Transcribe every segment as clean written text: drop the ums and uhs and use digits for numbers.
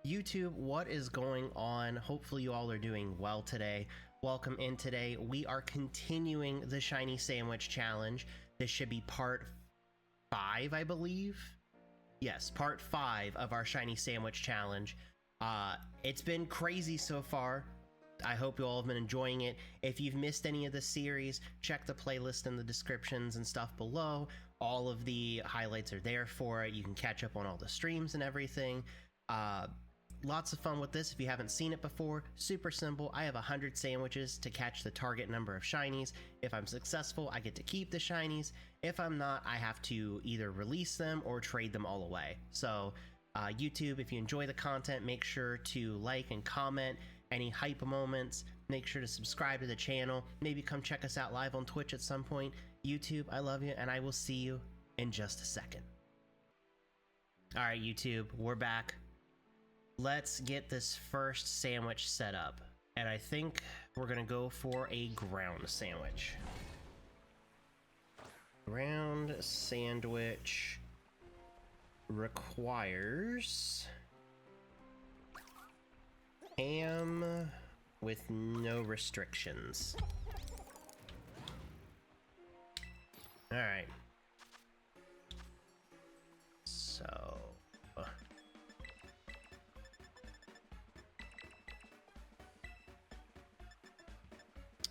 YouTube, what is going on? Hopefully you all are doing well today. Welcome in today. We are continuing the Shiny Sandwich Challenge. This should be part 5, I believe. Yes, part 5 of our Shiny Sandwich Challenge. It's been crazy so far. I hope you all have been enjoying it. If you've missed any of the series, check the playlist in the descriptions and stuff below. All of the highlights are there for it. You can catch up on all the streams and everything. Lots of fun with this if you haven't seen it before. Super simple. I have 100 sandwiches to catch the target number of shinies. If I'm successful, I get to keep the shinies. If I'm not, I have to either release them or trade them all away. So YouTube, if you enjoy the content, make sure to like and comment any hype moments. Make sure to subscribe to the channel. Maybe come check us out live on Twitch at some point. YouTube, I love you, and I will see you in just a second. All right, YouTube, we're back. Let's get this first sandwich set up. And I think we're gonna go for a ground sandwich. Ground sandwich requires ham with no restrictions. All right. So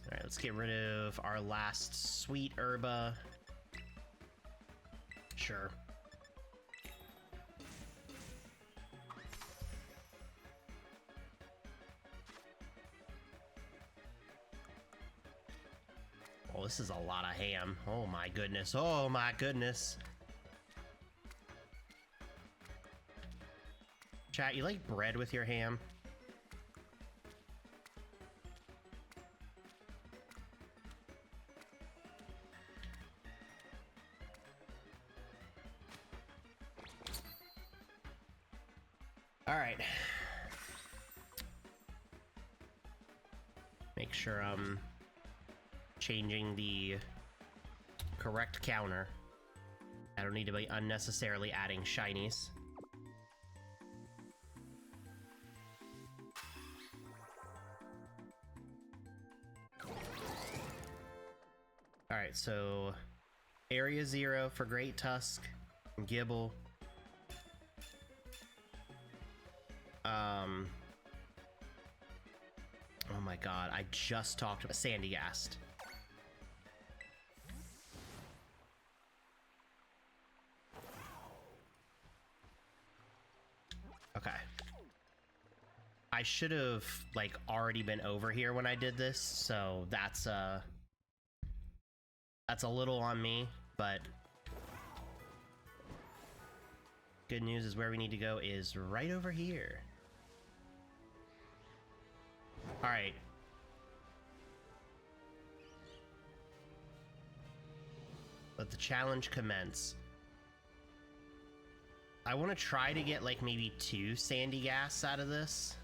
alright, let's get rid of our last sweet herba. Sure. Oh, this is a lot of ham. Oh my goodness. Oh my goodness. Chat, you like bread with your ham? All right. Make sure I'm changing the correct counter. I don't need to be unnecessarily adding shinies. All right, so area 0 for Great Tusk, Gibble. Oh my god, I just talked about Sandygast. Okay. I should have, like, already been over here when I did this, so that's a little on me, but good news is where we need to go is right over here. All right. Let the challenge commence. I want to try to get like maybe 2 Sandygast out of this.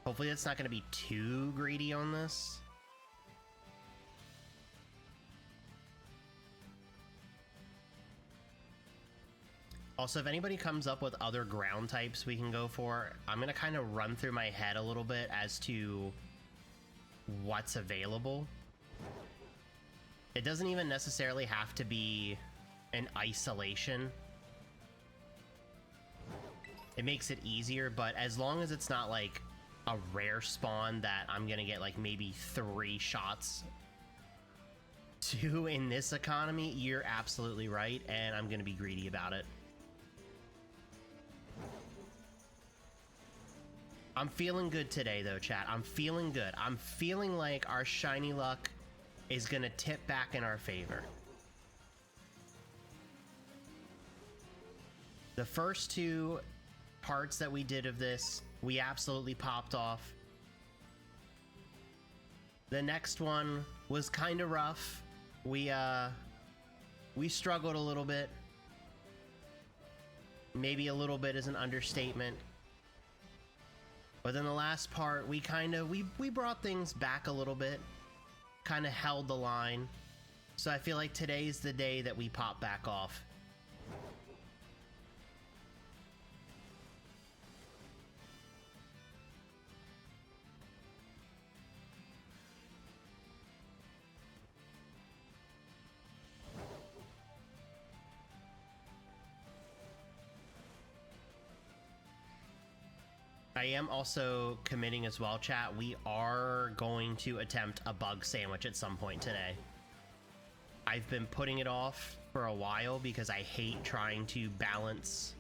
Hopefully that's not going to be too greedy on this. Also, if anybody comes up with other ground types we can go for, I'm going to kind of run through my head a little bit as to what's available. It doesn't even necessarily have to be an isolation. It makes it easier, but as long as it's not like a rare spawn that I'm going to get like maybe 3 shots to in this economy, you're absolutely right, and I'm going to be greedy about it. I'm feeling good today, though, chat. I'm feeling good. I'm feeling like our shiny luck is going to tip back in our favor. The first 2 parts that we did of this, we absolutely popped off. The next one was kind of rough. We struggled a little bit. Maybe a little bit is an understatement. But then the last part, we brought things back a little bit, kind of held the line. So I feel like today's the day that we pop back off. I am also committing as well, chat. We are going to attempt a bug sandwich at some point today. I've been putting it off for a while because I hate trying to balance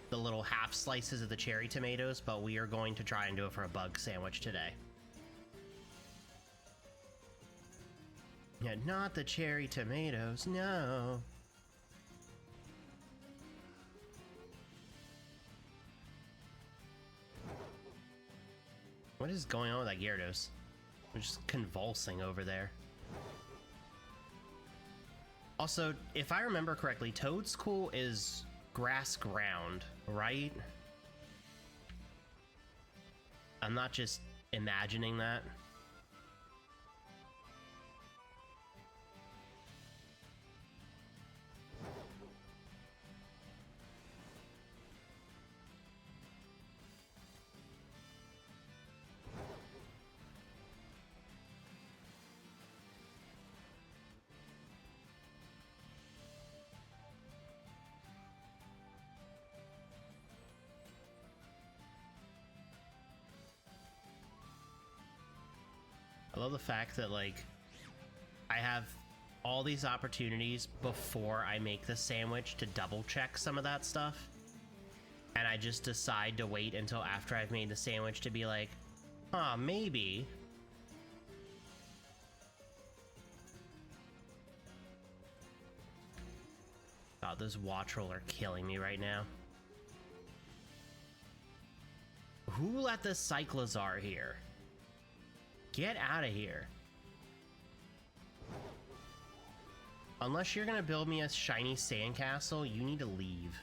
the little half slices of the cherry tomatoes, but we are going to try and do it for a bug sandwich today. Yeah, not the cherry tomatoes, no. What is going on with that Gyarados? We're just convulsing over there. Also, if I remember correctly, Toadstool is grass ground, right? I'm not just imagining that. I love the fact that, like, I have all these opportunities before I make the sandwich to double check some of that stuff. And I just decide to wait until after I've made the sandwich to be like, huh, maybe. God, those Wattrel are killing me right now. Who let the Cyclozar here? Get out of here. Unless you're gonna build me a shiny sandcastle, you need to leave.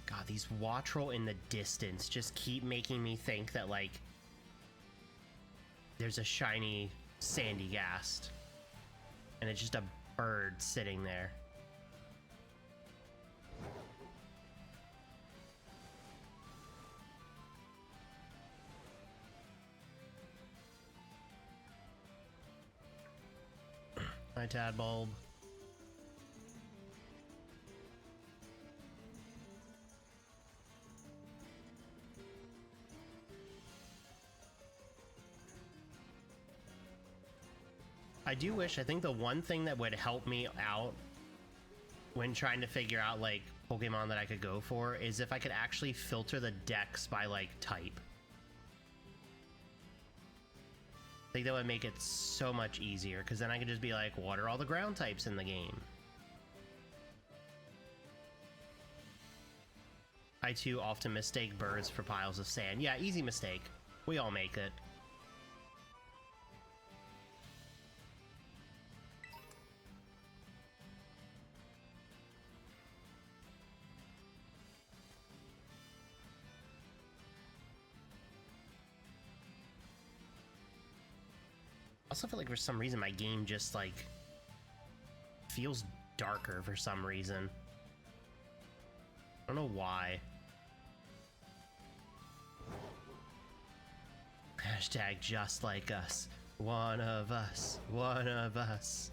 God, these Wattrel in the distance just keep making me think that, like, there's a shiny Sandygast, and it's just a bird sitting there. Hi, Tadbulb. I do wish, I think the one thing that would help me out when trying to figure out, like, Pokemon that I could go for is if I could actually filter the decks by, like, type. I think that would make it so much easier, because then I could just be like, what are all the ground types in the game? I too often mistake birds for piles of sand. Yeah, easy mistake. We all make it. I also feel like for some reason my game just, like, feels darker for some reason. I don't know why. Hashtag just like us. One of us. One of us.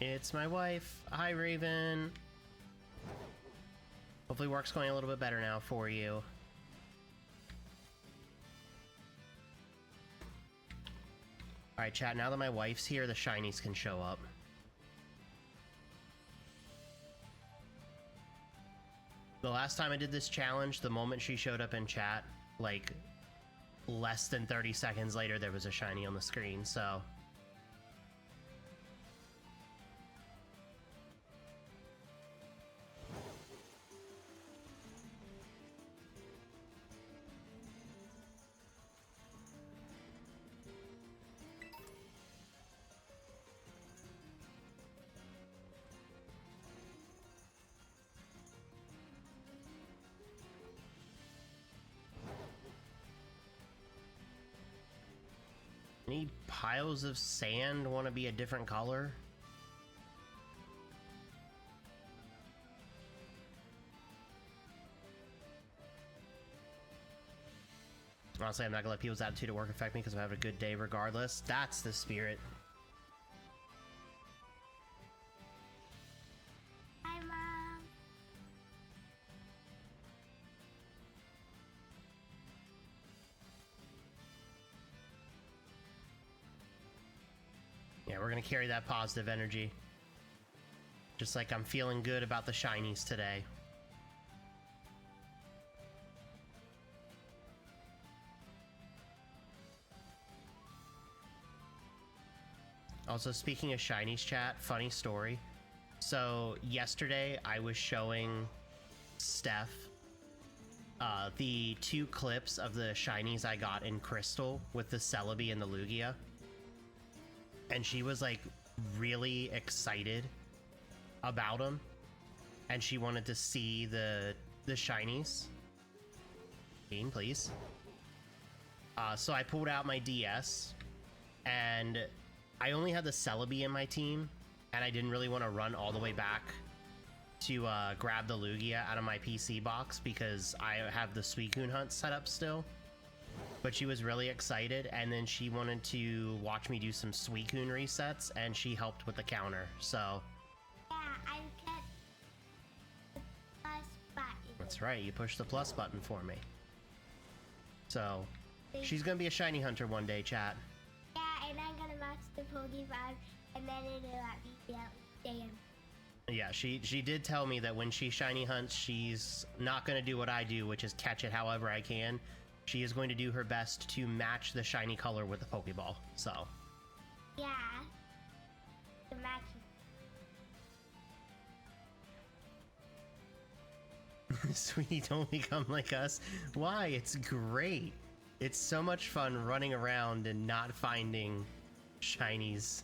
It's my wife. Hi, Raven. Hopefully work's going a little bit better now for you. Alright, chat, now that my wife's here, the shinies can show up. The last time I did this challenge, the moment she showed up in chat, like less than 30 seconds later, there was a shiny on the screen, so. Any piles of sand want to be a different color? Honestly, I'm not gonna let people's attitude at work affect me because I'm having a good day regardless. That's the spirit. Hi, Mom. Yeah, we're gonna carry that positive energy. Just like I'm feeling good about the shinies today. Also, speaking of shinies chat, funny story. So yesterday I was showing Steph the 2 clips of the shinies I got in Crystal with the Celebi and the Lugia. And she was like really excited about them. And she wanted to see the shinies. Bean, please. So I pulled out my DS and I only had the Celebi in my team, and I didn't really want to run all the way back to grab the Lugia out of my PC box because I have the Suicune hunt set up still. But she was really excited, and then she wanted to watch me do some Suicune resets, and she helped with the counter, so... Yeah, I pressed the plus button. That's right, you pushed the plus button for me. So, she's gonna be a shiny hunter one day, chat. Yeah, and I'm gonna match the Pokemon, and then it'll let me stand. Yeah, she did tell me that when she shiny hunts, she's not going to do what I do, which is catch it however I can. She is going to do her best to match the shiny color with the Pokeball, so. Yeah. The match. Sweetie, don't become like us. Why? It's great. It's so much fun running around and not finding shinies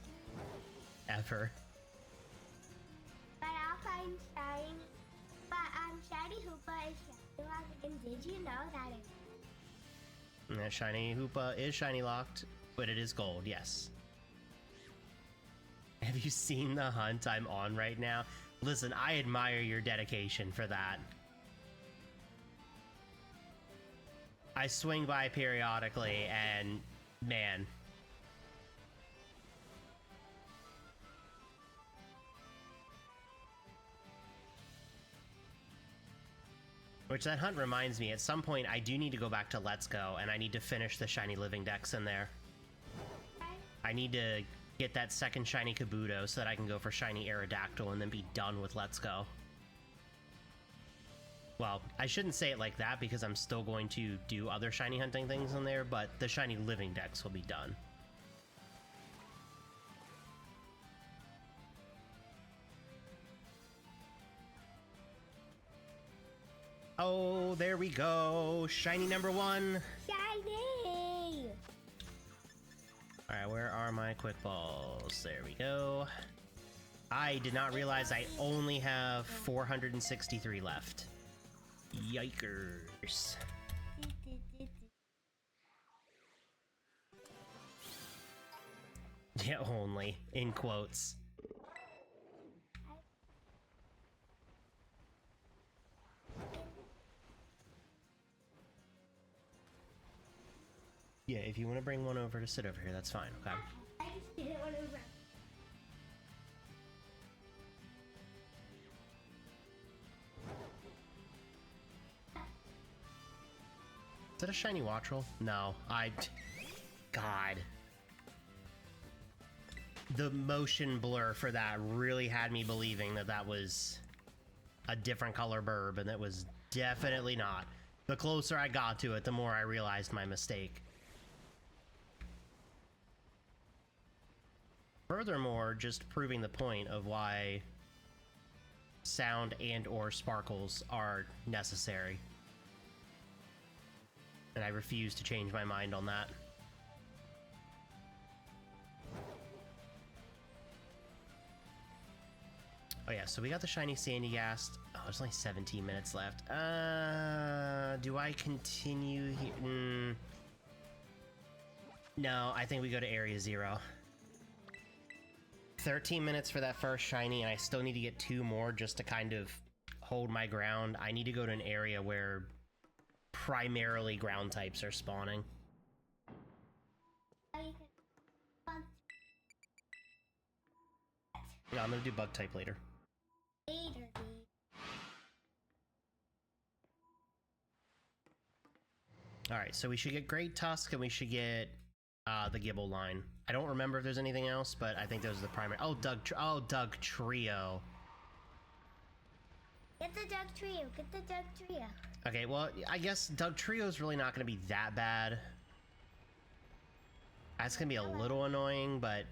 ever. But I'll find shiny. But shiny Hoopa is shiny locked. And did you know that it's... And that shiny Hoopa is shiny locked, but it is gold, yes. Have you seen the hunt I'm on right now? Listen, I admire your dedication for that. I swing by periodically, and man. Which that hunt reminds me, at some point I do need to go back to Let's Go, and I need to finish the shiny living dex in there. I need to get that second shiny Kabuto so that I can go for shiny Aerodactyl and then be done with Let's Go. Well, I shouldn't say it like that because I'm still going to do other shiny hunting things in there, but the shiny living dex will be done. Oh, there we go. Shiny number 1. Shiny! Alright, where are my quick balls? There we go. I did not realize I only have 463 left. Yikers. Yeah, only. In quotes. Yeah, if you want to bring one over to sit over here, that's fine, okay? I just didn't want to run. Is that a shiny Wattrel? No, God. The motion blur for that really had me believing that that was a different color burb, and it was definitely not. The closer I got to it, the more I realized my mistake. Furthermore, just proving the point of why sound and or sparkles are necessary. And I refuse to change my mind on that. Oh yeah, so we got the shiny sandy gas. Oh, there's only 17 minutes left. Do I continue here? No, I think we go to Area 0. 13 minutes for that first shiny, and I still need to get 2 more just to kind of hold my ground. I need to go to an area where primarily ground types are spawning. No, I'm gonna do bug type later. Alright, so we should get Great Tusk, and we should get the Gibble line. I don't remember if there's anything else, but I think those are the primary. Oh, Doug Trio. Get the Doug Trio. Get the Doug Trio. Okay, well, I guess Doug Trio is really not going to be that bad. That's going to be a little annoying, but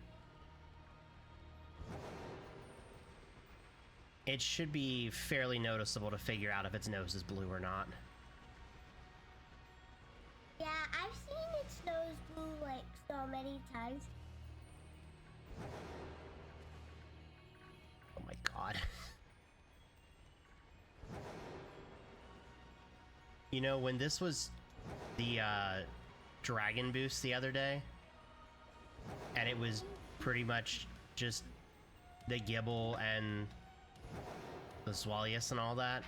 it should be fairly noticeable to figure out if its nose is blue or not. Yeah, I've seen its nose blue like so many times. Oh my god. You know, when this was the dragon boost the other day, and it was pretty much just the Gibble and the Swallius and all that,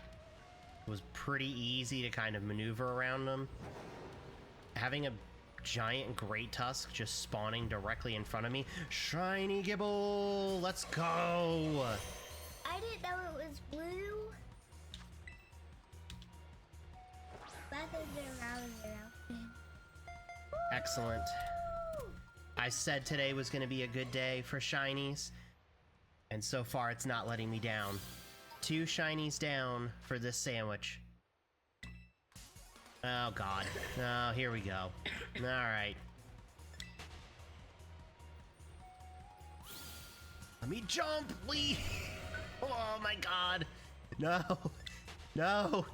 it was pretty easy to kind of maneuver around them. Having a giant Great Tusk just spawning directly in front of me. Shiny Gibble! Let's go! I didn't know it was blue. Excellent. I said today was going to be a good day for shinies, and so far it's not letting me down. 2 shinies down for this sandwich. Oh god. Oh, here we go. Alright. Let me jump, please! Oh my god. No. No.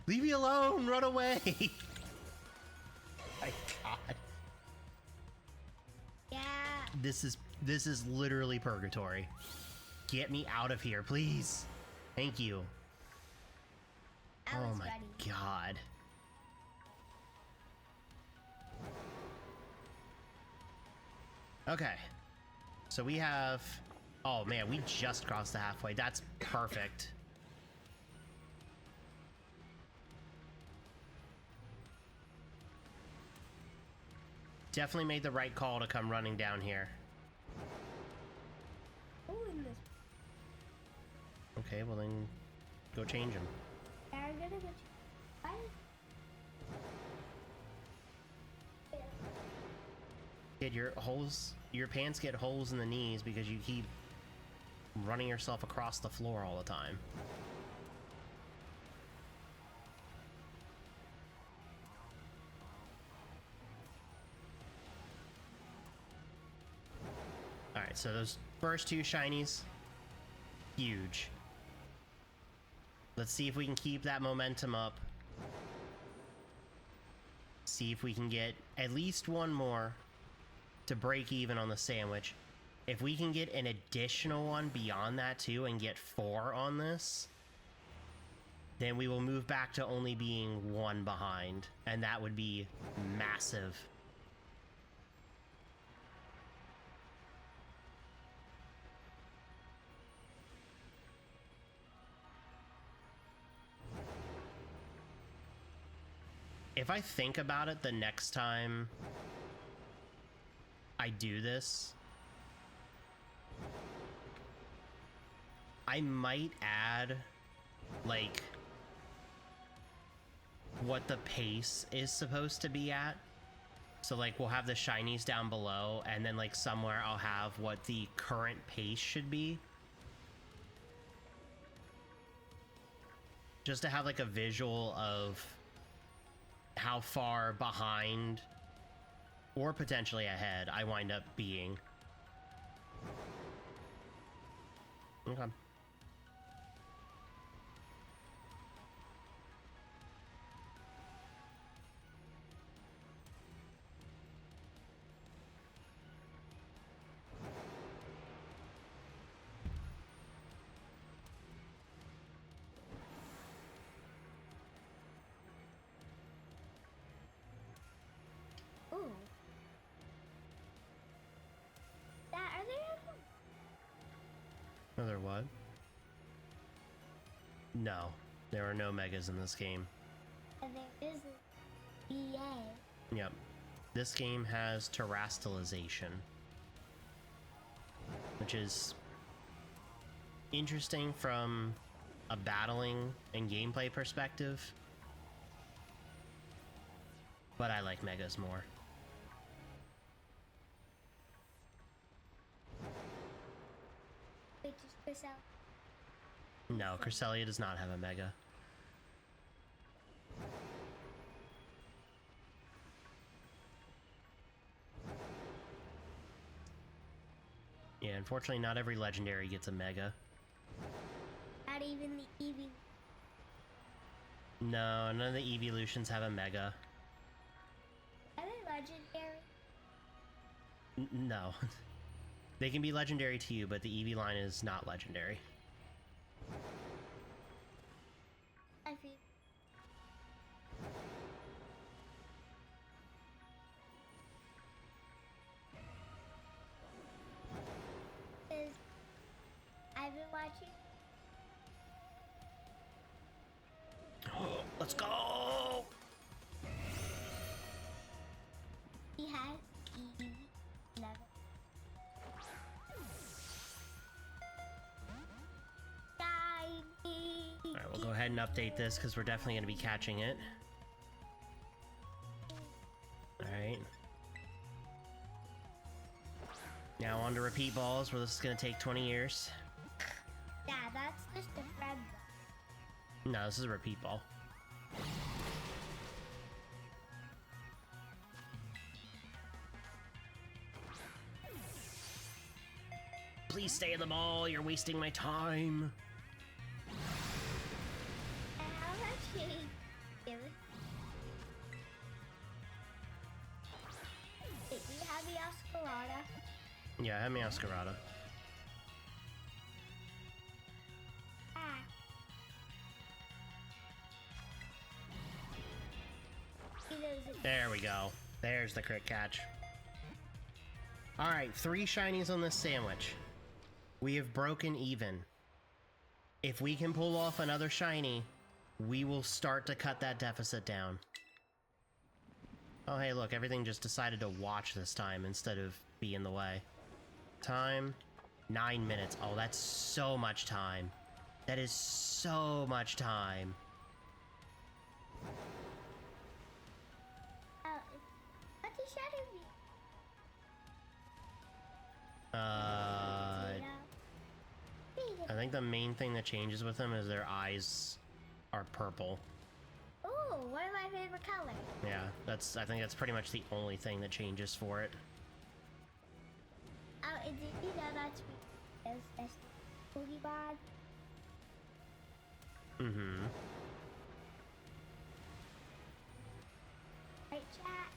Leave me alone. Run away. My god. Yeah. This is literally purgatory. Get me out of here, please. Thank you. Oh my god. Okay. So we have... Oh man, we just crossed the halfway. That's perfect. Definitely made the right call to come running down here. Okay, well then, go change him. Yeah, I'm gonna go Kid, your pants get holes in the knees because you keep running yourself across the floor all the time. Alright, so those first 2 shinies, huge. Let's see if we can keep that momentum up. See if we can get at least 1 more to break even on the sandwich. If we can get an additional one beyond that too and get 4 on this, then we will move back to only being 1 behind, and that would be massive. If I think about it the next time I do this, I might add, like, what the pace is supposed to be at. So, like, we'll have the shinies down below, and then, like, somewhere I'll have what the current pace should be. just to have like a visual of how far behind or potentially ahead I wind up being. Okay. Ooh. Are there? Another what? No, there are no megas in this game. There is a BA. Yep. This game has terastallization, which is interesting from a battling and gameplay perspective, but I like megas more. Wait, just Chris out. No, Cresselia does not have a mega. Yeah, unfortunately not every legendary gets a mega. Not even the Eevee. No, none of the evolutions have a mega. Are they legendary? No. They can be legendary to you, but the Eevee line is not legendary. I feel. Because I've been watching. Let's go! He has Eevee. Never. Alright, we'll go ahead and update this because we're definitely going to be catching it. Alright. Now on to repeat balls, where this is going to take 20 years. Yeah, that's just a friend. No, this is a repeat ball. Please stay in the ball, you're wasting my time. And how much give it? Wait, do you have the Oscarada? Yeah, have me Oscarada. Ah. There we go. There's the crit catch. Alright, 3 shinies on this sandwich. We have broken even. If we can pull off another shiny, we will start to cut that deficit down. Oh hey look, everything just decided to watch this time instead of be in the way. Time, 9 minutes. Oh, that's so much time. That is so much time. What is shadow me? I think the main thing that changes with them is their eyes are purple. Oh, one of my favorite colors. Yeah, I think that's pretty much the only thing that changes for it. Oh, and did you know that's Pokemon? Mm-hmm. Right, chat?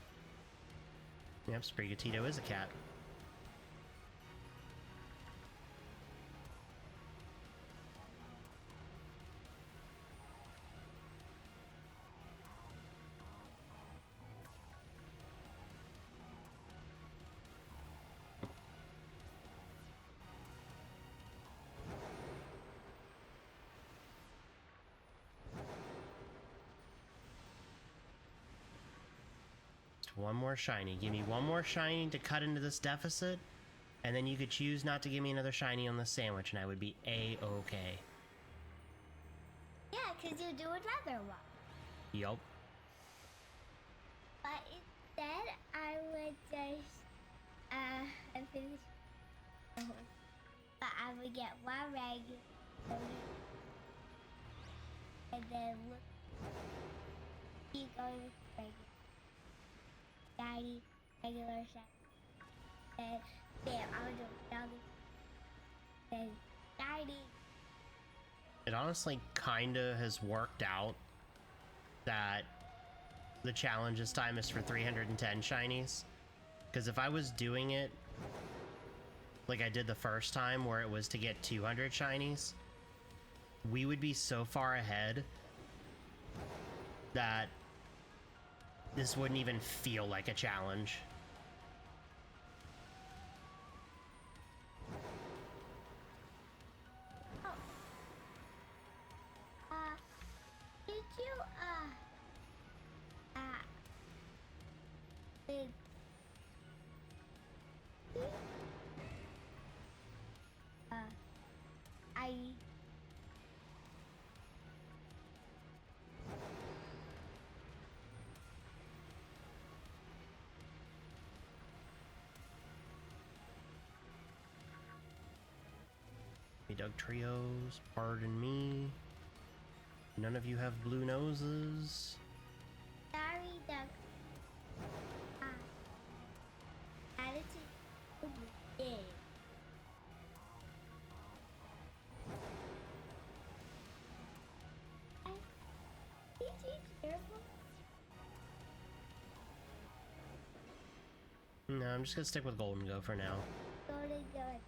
Yep, Sprigatito is a cat. One more shiny. Give me one more shiny to cut into this deficit, and then you could choose not to give me another shiny on the sandwich, and I would be A-okay. Yeah, because you do another one. Yup. But instead, I would just, finish. But I would get one regular. and then look, keep going with regular, shiny, regular, shiny, and bam, I would jump down the, then shiny. It honestly kinda has worked out that the challenge this time is for 310 shinies. Because if I was doing it like I did the first time where it was to get 200 shinies, we would be so far ahead that this wouldn't even feel like a challenge. Oh. Did you, did, I, Hey, Doug Trios, pardon me. None of you have blue noses. sorry, Doug. Attitude, yeah. Is he careful? No, I'm just gonna stick with Golden Go for now. Golden good.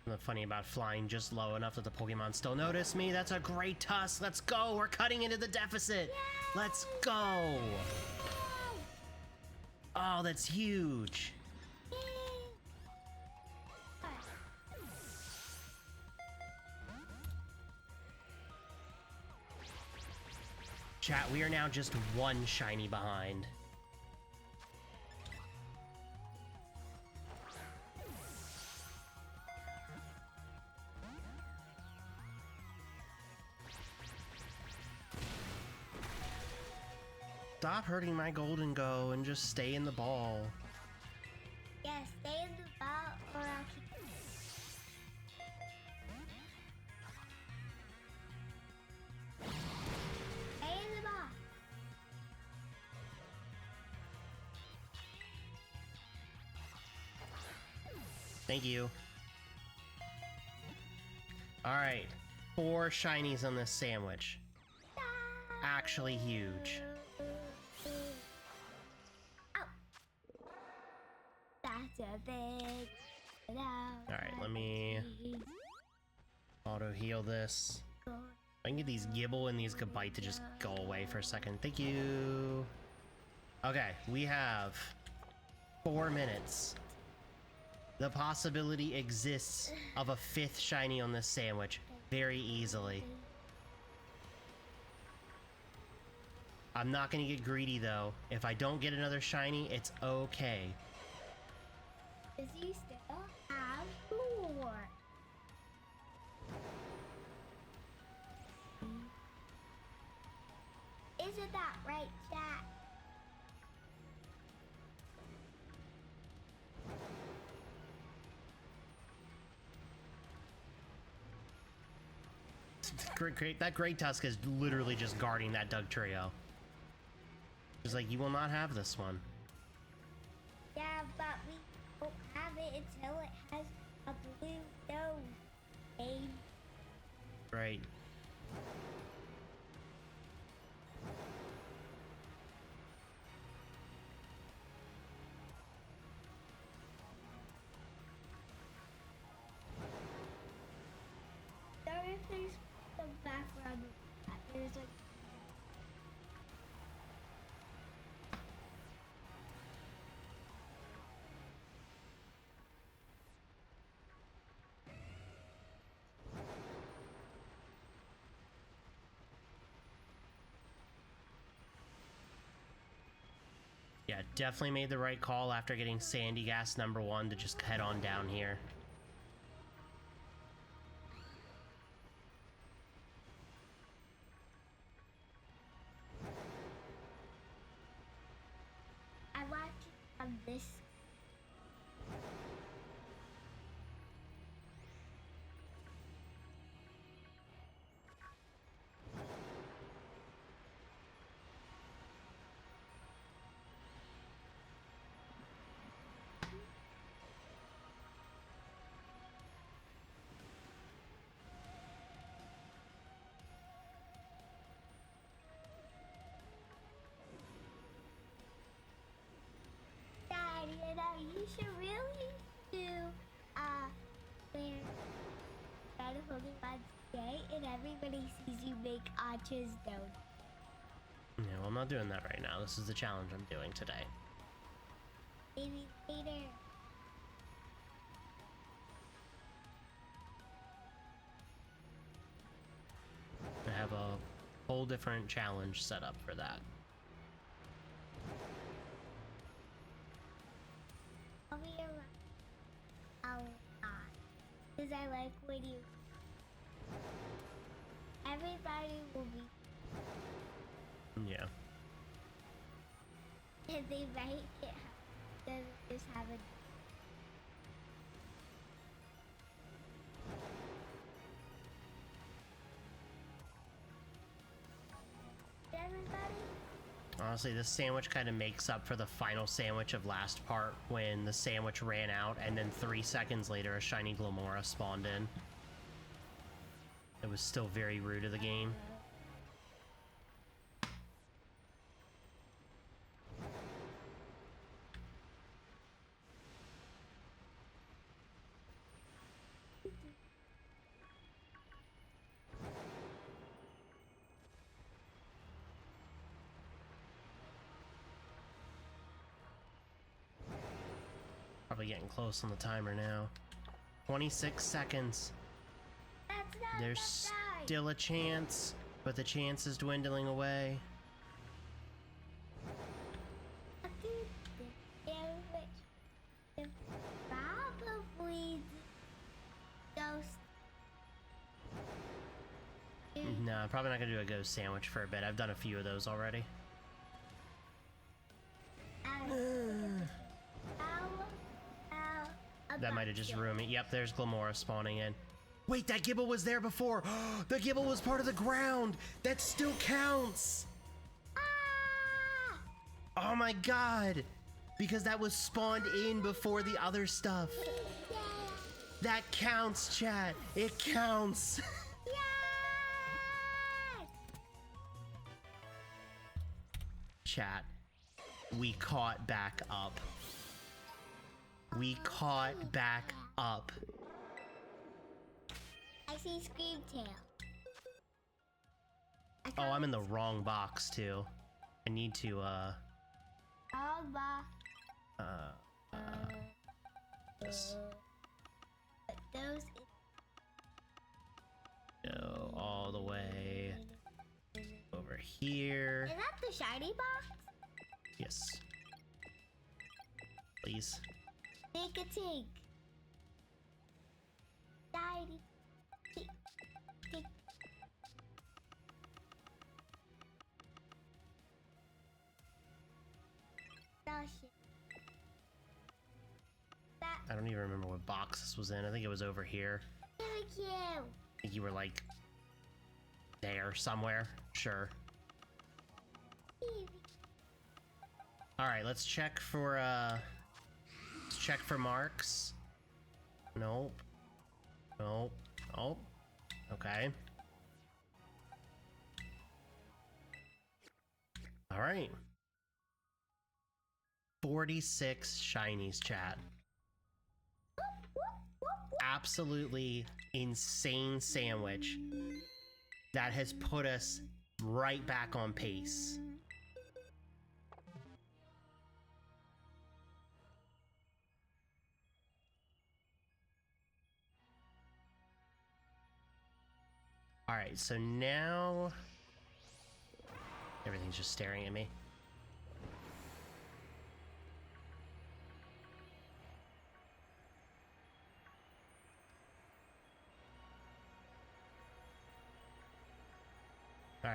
The funny about flying just low enough that the Pokemon still notice me. That's a great tusk. Let's go. We're cutting into the deficit. Yay! Let's go. Oh, that's huge. Yay! Chat, we are now just one shiny behind. Stop hurting my Golden Go and just stay in the ball. Yeah, stay in the ball or I'll keep. Stay in the ball. Thank you. Alright, 4 shinies on this sandwich. Actually huge. Ow. That's a big. Alright, let me auto heal this. I can get these Gibble and these Gabite to just go away for a second. Thank you. Okay, we have 4 minutes. The possibility exists of a 5th shiny on this sandwich very easily. I'm not gonna get greedy though. If I don't get another shiny, it's okay. Does he still have more? Isn't that right, chat? That Great Tusk is literally just guarding that Doug Trio. It's like, you will not have this one. Yeah, but we won't have it until it has a blue nose. Babe. Right. There if there's some background. There's like. Yeah, definitely made the right call after getting Sandy Gas #1 to just head on down here. I watched this. Dad, you should really do where instead of holding on today and everybody sees you make arches down. Yeah, well, I'm not doing that right now. This is the challenge I'm doing today. Maybe later. I have a whole different challenge set up for that. I'll be around a lot. Because I like when you... Everybody will be... Yeah. And they might get... Doesn't just have a... Everybody? Honestly, this sandwich kind of makes up for the final sandwich of last part when the sandwich ran out and then 3 seconds later a shiny Glamora spawned in. It was still very rude to the game. Probably getting close on the timer now. 26 seconds. That's not There's that guy. still a chance, but the chance is dwindling away. I think the sandwich is probably the ghost. No, I'm probably not gonna do a ghost sandwich for a bit. I've done a few of those already. That might have just ruined me. Yep, there's Glamora spawning in. Wait, that Gibble was there before. The Gibble was part of the ground. That still counts. Ah! Oh my god. Because that was spawned in before the other stuff. Yeah! That counts, chat. It counts. Yes! Chat, we caught back up. We caught back up. I see Scream Tail. Oh, I'm in the wrong box too. I need to just Those. go all the way over here. Is that the shiny box? Yes. Please. Take a take. Shiny. Tick, tick. Oh shit. That. I don't even remember what box this was in. I think it was over here. Thank you. I think you were like there somewhere. Sure. All right, let's check for marks. Nope. Nope. Nope. Okay. All right. 46 shinies, chat. Absolutely insane sandwich that has put us right back on pace. All right, so now everything's just staring at me.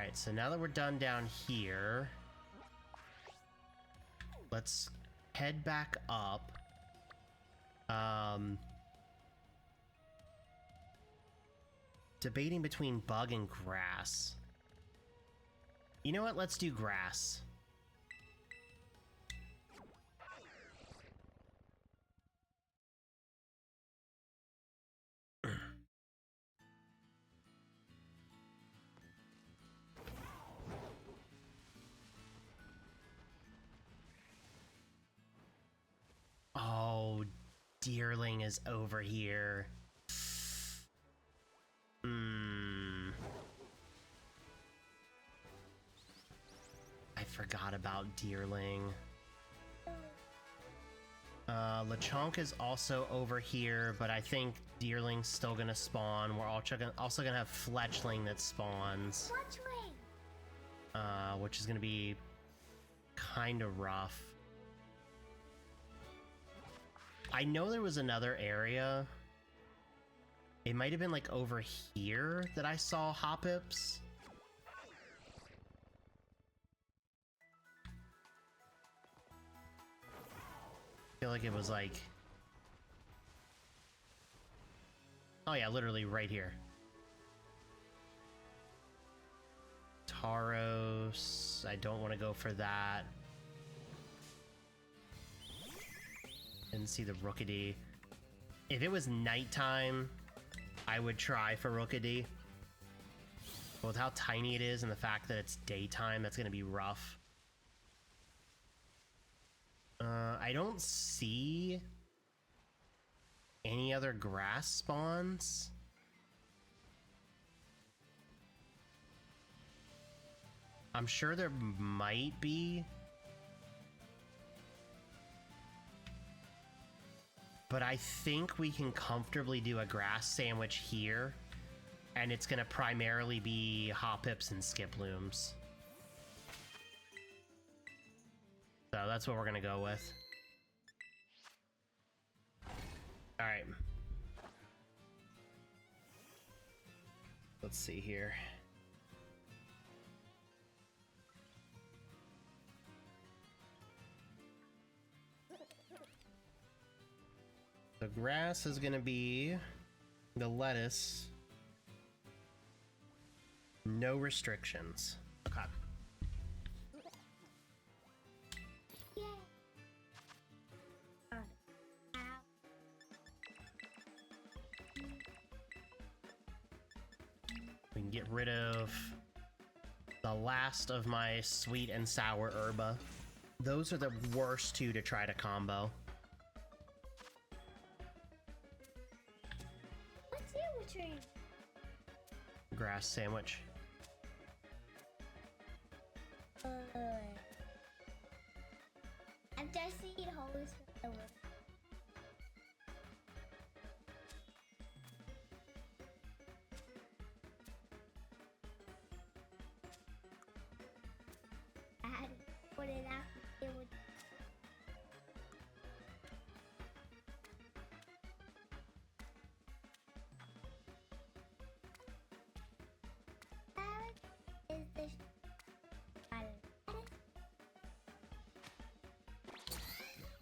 Alright, so now that we're done down here, let's head back up. Debating between bug and grass. You know what? Let's do grass. Oh, Deerling is over here. I forgot about Deerling. Lechonk is also over here, but I think Deerling's still gonna spawn. We're also gonna have Fletchling that spawns. Fletchling! Which is gonna be kind of rough. I know there was another area. It might have been like over here that I saw Hoppips. I feel like it was like... Oh yeah, literally right here. Taros, I don't want to go for that. Didn't see the Rookidee. If it was nighttime, I would try for Rookidee. But with how tiny it is and the fact that it's daytime, that's going to be rough. I don't see any other grass spawns. I'm sure there might be. But I think we can comfortably do a grass sandwich here. And it's going to primarily be Hoppips and Skiplooms. So that's what we're going to go with. Alright. Let's see here. The grass is going to be the lettuce. No restrictions. Okay. Yay. We can get rid of the last of my sweet and sour herba. Those are the worst two to try to combo. What's sandwiching? Grass sandwich. I'm just seeing holes for the wood. I had to put it out. It would. Is this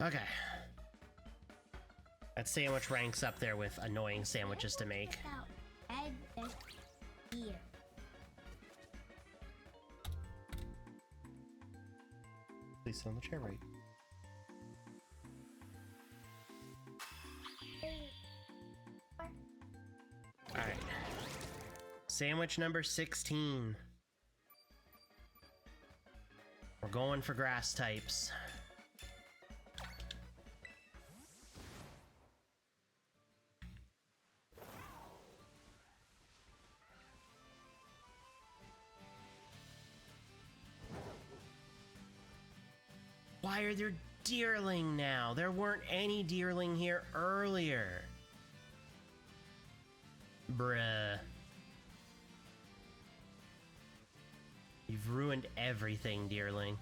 Okay. That sandwich ranks up there with annoying sandwiches to make. Egg this here. Please sit on the chair right. Alright. Sandwich number 16. We're going for grass types. Why are there deerling now? There weren't any deerling here earlier. Bruh. You've ruined everything, deerling.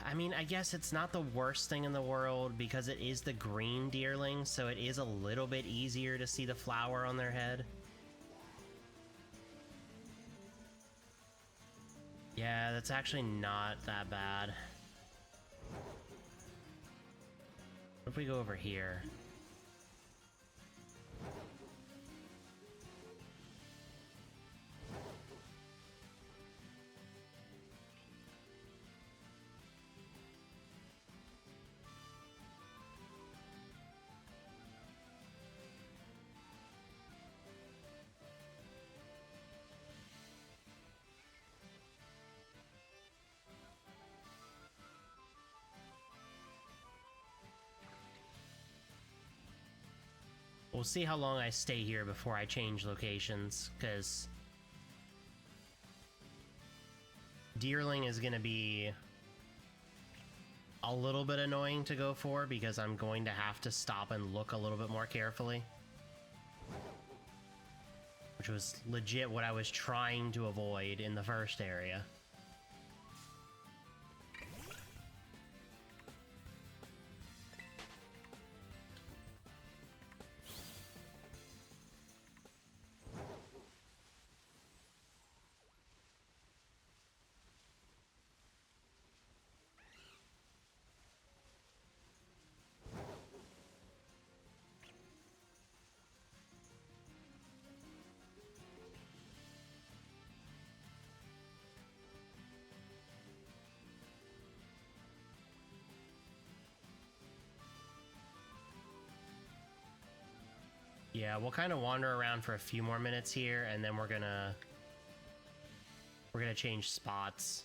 I mean, I guess it's not the worst thing in the world because it is the green deerling, so it is a little bit easier to see the flower on their head. Yeah, that's actually not that bad. What if we go over here? We'll see how long I stay here before I change locations, because deerling is going to be a little bit annoying to go for because I'm going to have to stop and look a little bit more carefully. Which was legit what I was trying to avoid in the first area. Yeah, we'll kind of wander around for a few more minutes here, and then we're gonna change spots.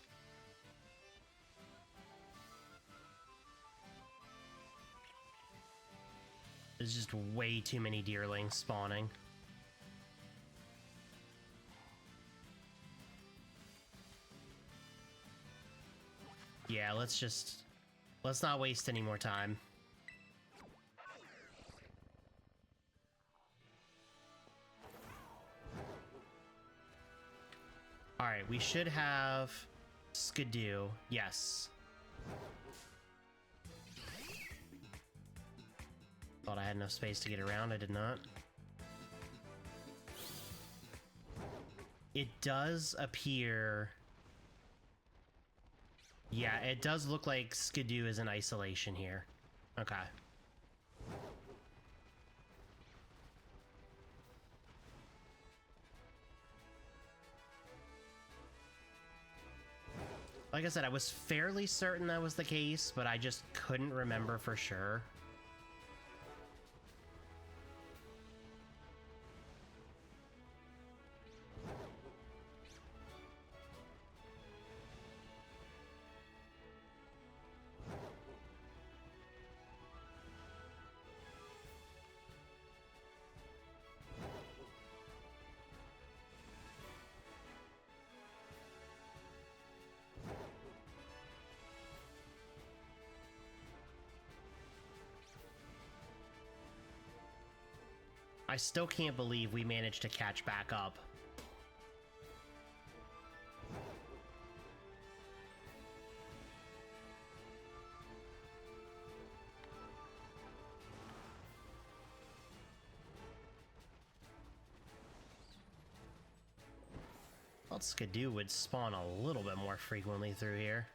There's just way too many deerlings spawning. Yeah, let's not waste any more time. Alright, we should have Skidoo. Yes. Thought I had enough space to get around. I did not. It does appear... Yeah, it does look like Skidoo is in isolation here. Okay. Like I said, I was fairly certain that was the case, but I just couldn't remember for sure. I still can't believe we managed to catch back up. Thought Skidoo would spawn a little bit more frequently through here.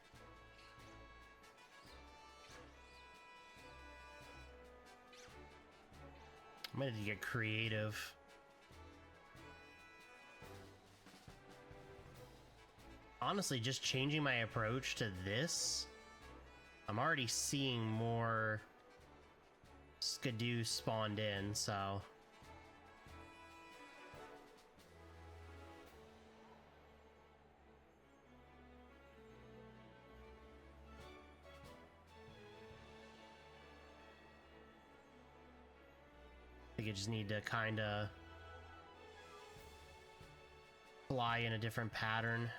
I'm gonna get creative. Honestly, just changing my approach to this, I'm already seeing more Skidoo spawned in, so... I think I just need to kind of fly in a different pattern.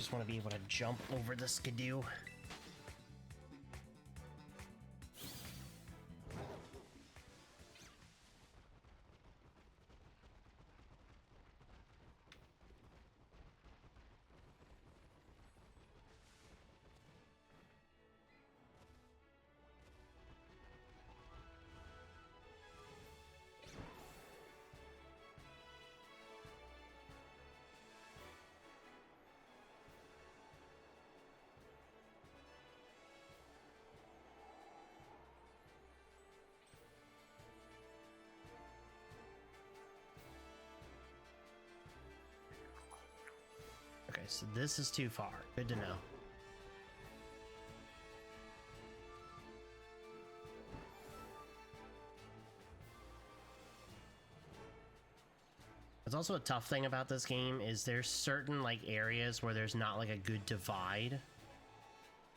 just want to be able to jump over the skidoo. Okay, so this is too far. Good to know. It's also a tough thing about this game is there's certain like areas where there's not like a good divide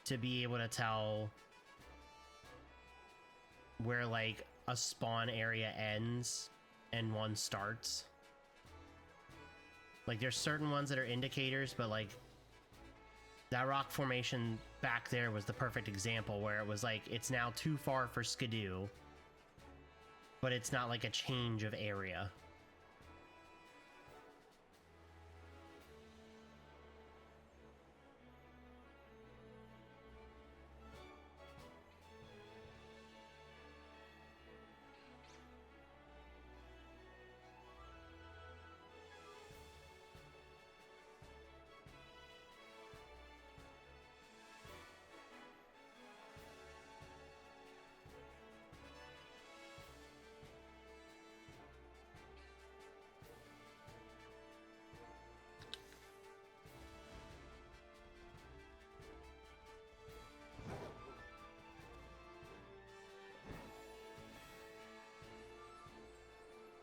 to be able to tell where like a spawn area ends and one starts. Like there's certain ones that are indicators, but like that rock formation back there was the perfect example where it was like it's now too far for skidoo, but it's not like a change of area.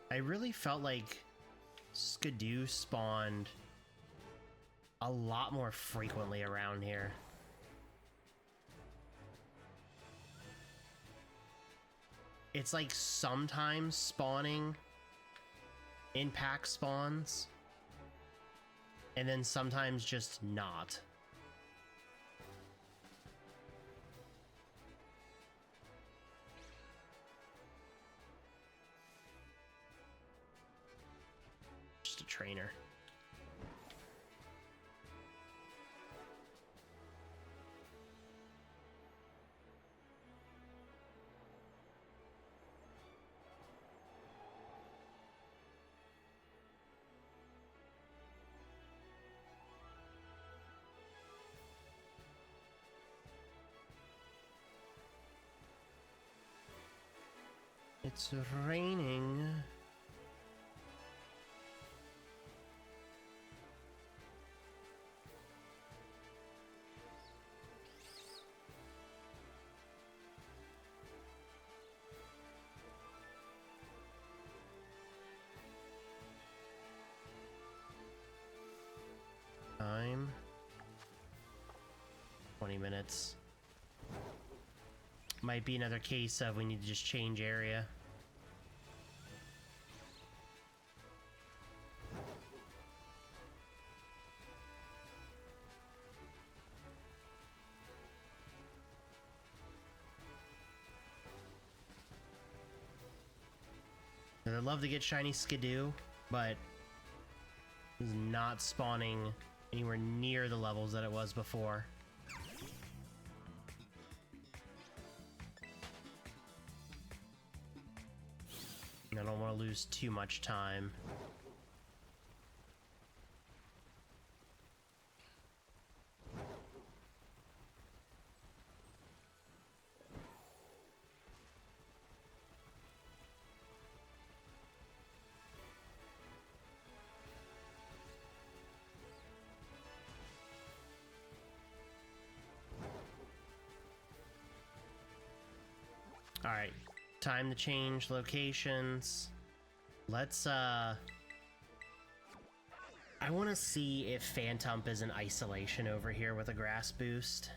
I really felt like skidoo spawned a lot more frequently around here. It's like sometimes spawning in pack spawns, and then sometimes just not. Just a trainer. It's raining. Time 20 minutes. Might be another case of we need to just change area. And I'd love to get shiny skidoo, but it's not spawning anywhere near the levels that it was before. I don't want to lose too much time. All right, time to change locations. Let's I want to see if Reattempt is in isolation over here with a grass boost.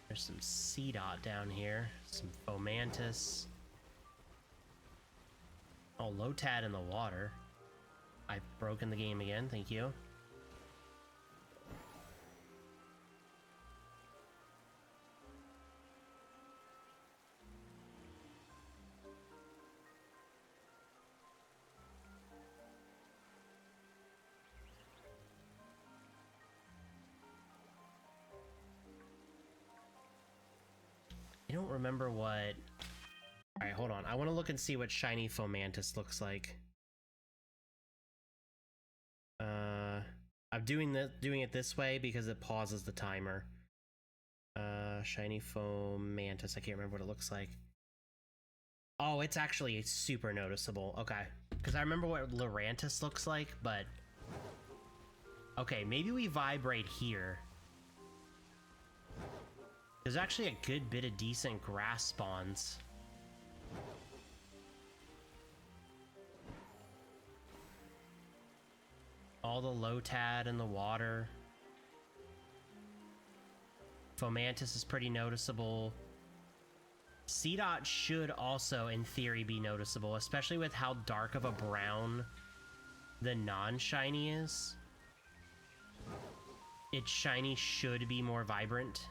There's some C dot down here, some Fomantis. Oh, low tad in the water. I've broken the game again, thank you. I don't remember what... Alright, hold on. I want to look and see what shiny Fomantis looks like. I'm doing it this way because it pauses the timer. Shiny Fomantis. I can't remember what it looks like. Oh, it's actually super noticeable. Okay. Because I remember what Lurantis looks like, but... Okay, maybe we vibrate here. There's actually a good bit of decent grass spawns. All the Lotad in the water. Fomantis is pretty noticeable. Seedot should also, in theory, be noticeable, especially with how dark of a brown the non-shiny is. Its shiny should be more vibrant.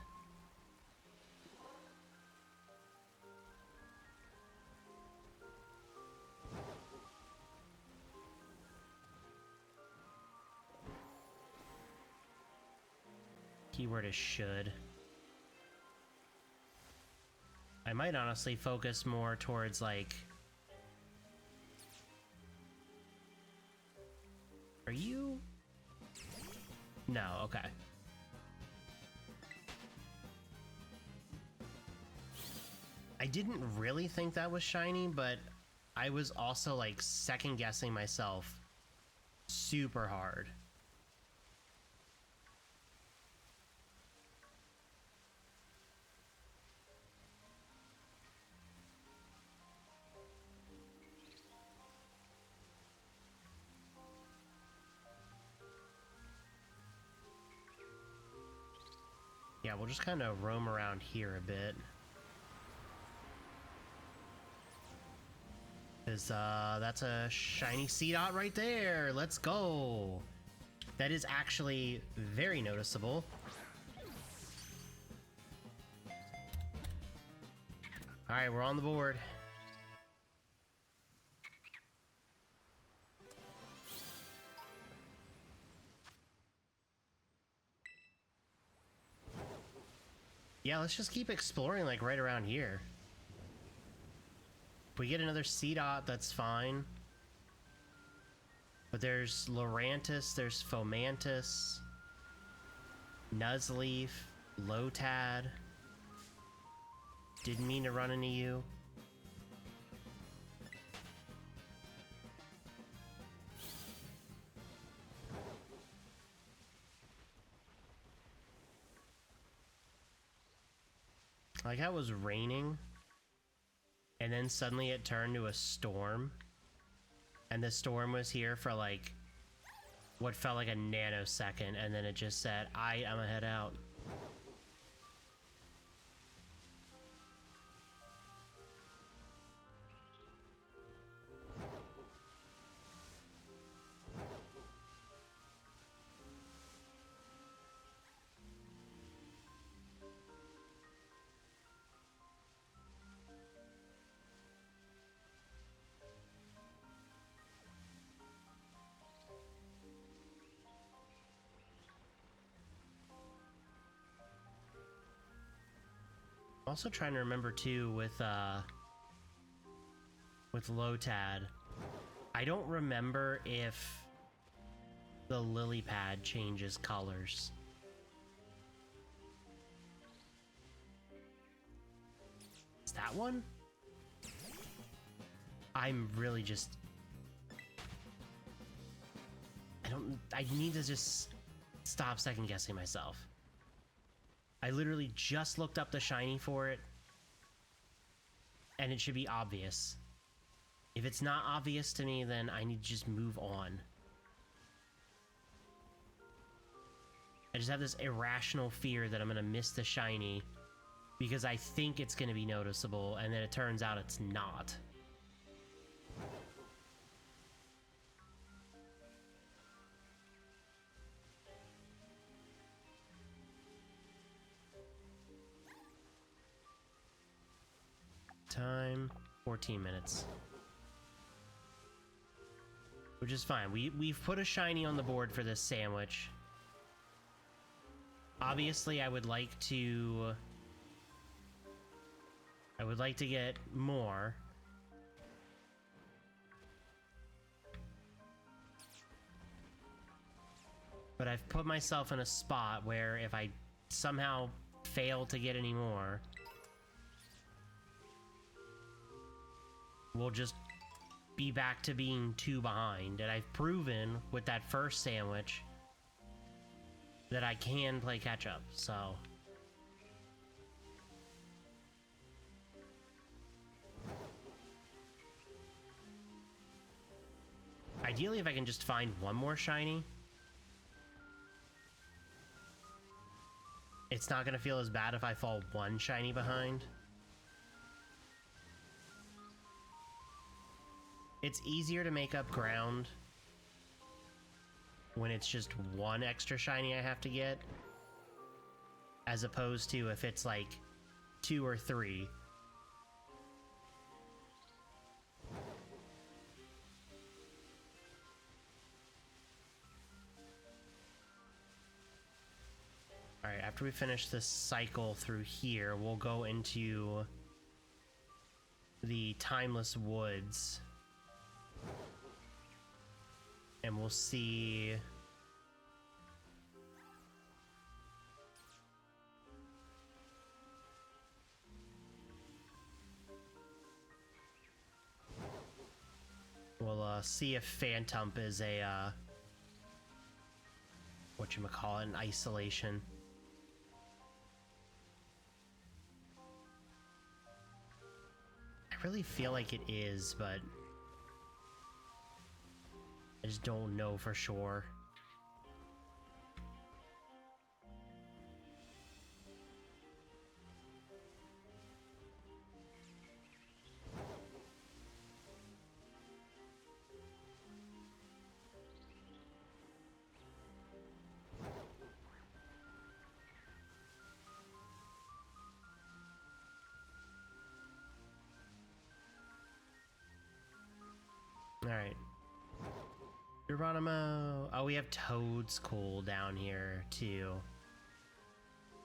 Keyword is should. I might honestly focus more towards like... Are you? No, okay. I didn't really think that was shiny, but I was also like second guessing myself super hard. Yeah, we'll just kind of roam around here a bit. Because, that's a shiny Seedot right there! Let's go! That is actually very noticeable. Alright, we're on the board. Yeah, let's just keep exploring, like, right around here. If we get another Seedot, that's fine. But there's Lurantis, there's Fomantis, Nuzleaf, Lotad. Didn't mean to run into you. Like how it was raining, and then suddenly it turned to a storm, and the storm was here for like what felt like a nanosecond, and then it just said, I'm gonna head out. I'm also trying to remember too with Lotad. I don't remember if the lily pad changes colors. Is that one? I'm really just... I need to just stop second guessing myself. I literally just looked up the shiny for it, and it should be obvious. If it's not obvious to me, then I need to just move on. I just have this irrational fear that I'm gonna miss the shiny because I think it's gonna be noticeable, and then it turns out it's not. time, 14 minutes. Which is fine. We've put a shiny on the board for this sandwich. Obviously, I would like to get more. But I've put myself in a spot where if I somehow fail to get any more, we'll just be back to being 2 behind. And I've proven with that first sandwich that I can play catch up, so. Ideally, if I can just find one more shiny, it's not gonna feel as bad if I fall 1 shiny behind. It's easier to make up ground when it's just 1 extra shiny I have to get, as opposed to if it's like 2 or 3. Alright, after we finish this cycle through here, we'll go into the Timeless Woods. And we'll see... We'll see if Reattempt is a, whatchamacallit, an isolation. I really feel like it is, but I just don't know for sure. Alright. Geronimo. Oh, we have Toad's Cool down here, too.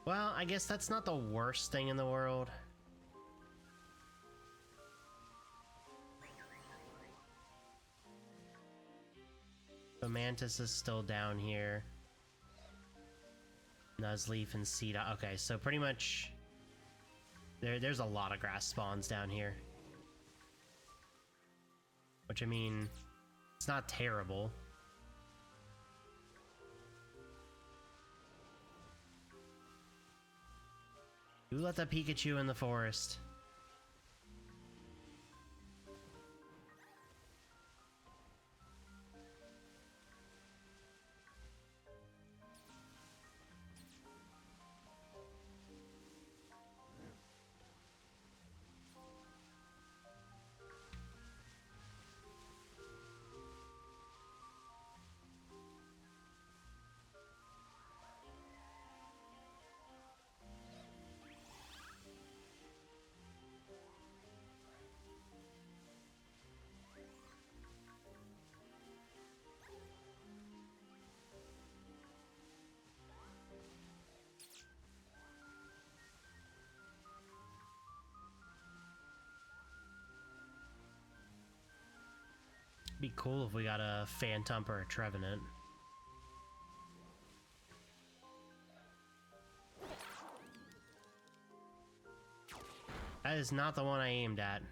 Well, I guess that's not the worst thing in the world. The Mantis is still down here. Nuzleaf and Seeda. Okay, so pretty much... There's a lot of grass spawns down here. Which, I mean, it's not terrible. You let that Pikachu in the forest. Be cool if we got a Reattempt or a Trevenant. That is not the one I aimed at.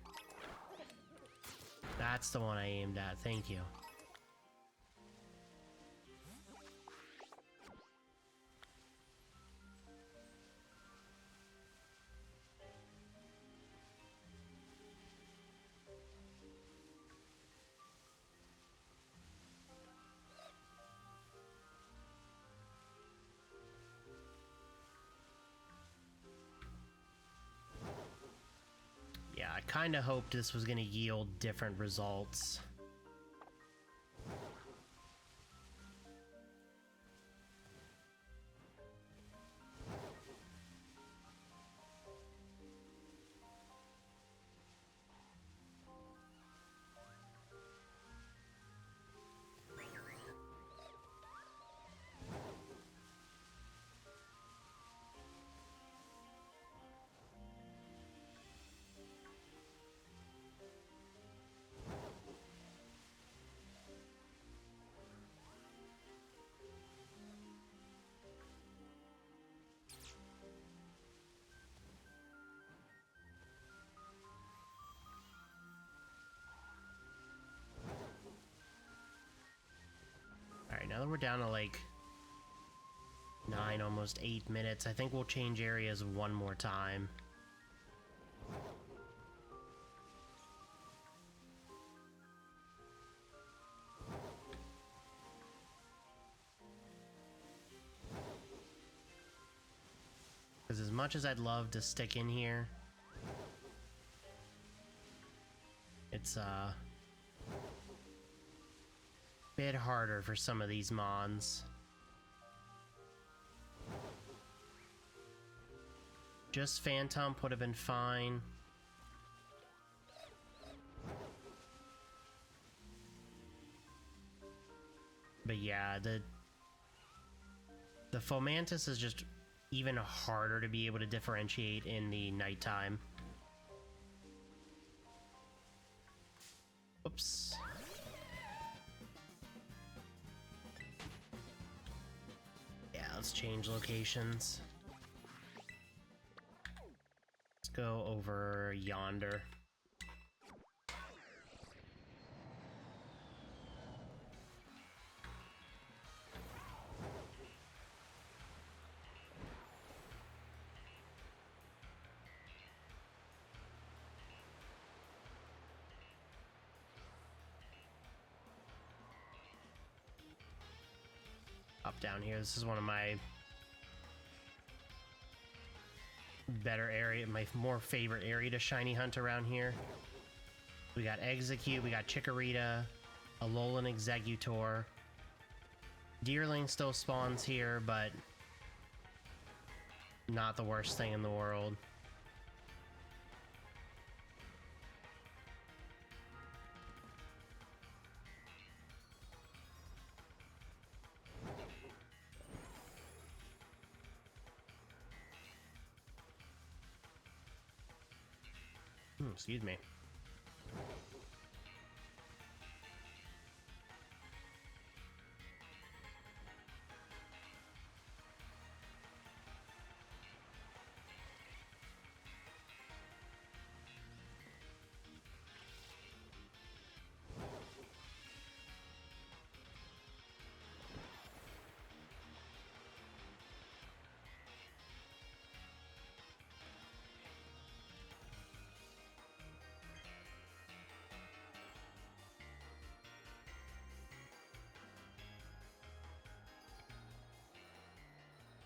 That's the one I aimed at, thank you. Yeah, I kind of hoped this was going to yield different results. now that we're down to like 9, almost 8 minutes, I think we'll change areas one more time. Because as much as I'd love to stick in here, it's a bit harder for some of these mons. Just Phantom would have been fine. But yeah, the Fomantis is just even harder to be able to differentiate in the nighttime. Oops. Yeah, let's change locations. Let's go over yonder. Up down here, this is one of my better area, my more favorite area to shiny hunt around here. We got Execute, we got Chikorita, Alolan Executor. Deerling still spawns here, but not the worst thing in the world. Excuse me.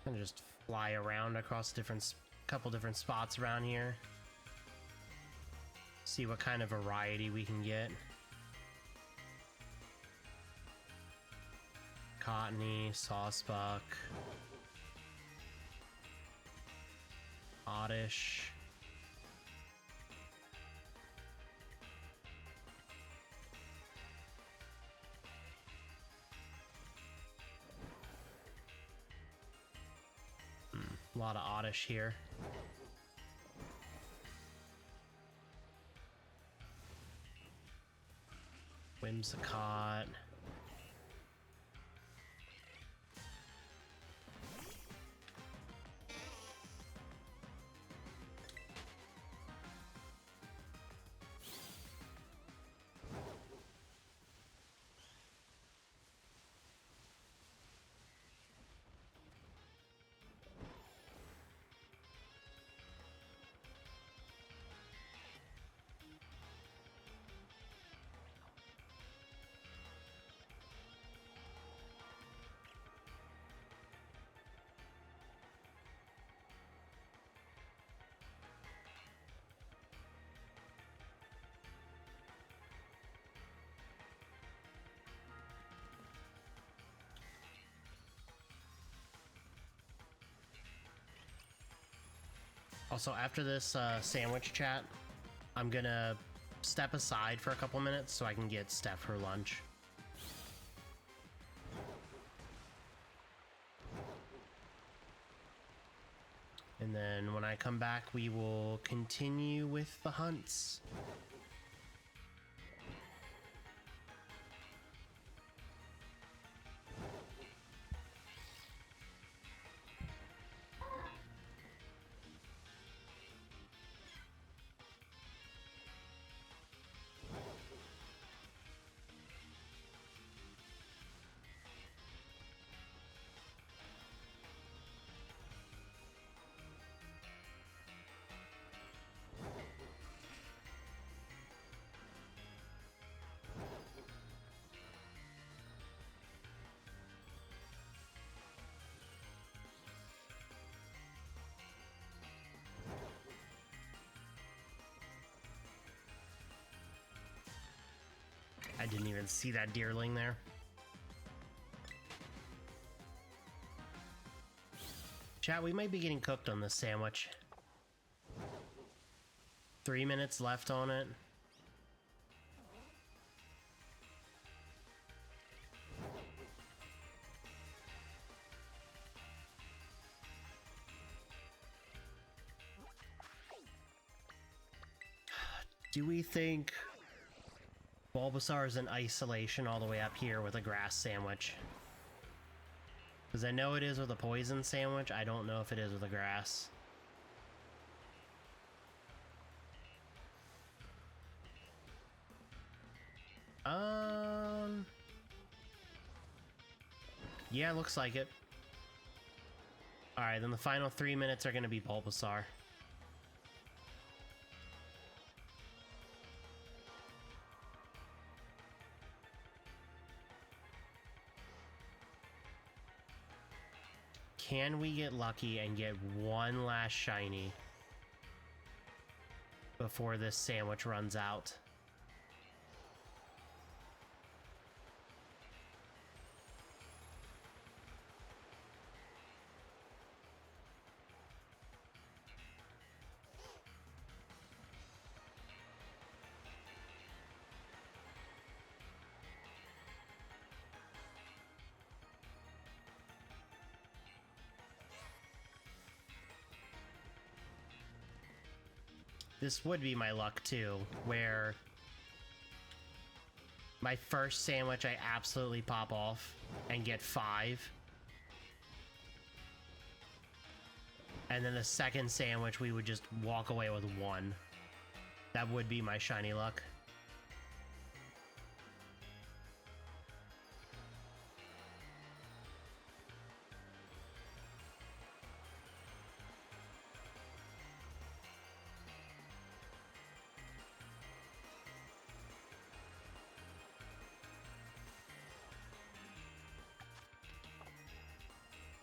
And just fly around across couple different spots around here. See what kind of variety we can get. Cottony, Sawsbuck, Oddish. A lot of Oddish here. Whimsicott. Also, after this sandwich chat, I'm gonna step aside for a couple minutes so I can get Steph her lunch. And then when I come back, we will continue with the hunts. I didn't even see that deerling there. Chat, we might be getting cooked on this sandwich. 3 minutes left on it. Do we think Bulbasaur is in isolation all the way up here with a grass sandwich? Because I know it is with a poison sandwich. I don't know if it is with a grass. Yeah, looks like it. Alright, then the final 3 minutes are going to be Bulbasaur. Can we get lucky and get one last shiny before this sandwich runs out? This would be my luck too, where my first sandwich I absolutely pop off and get 5. And then the second sandwich we would just walk away with 1. That would be my shiny luck.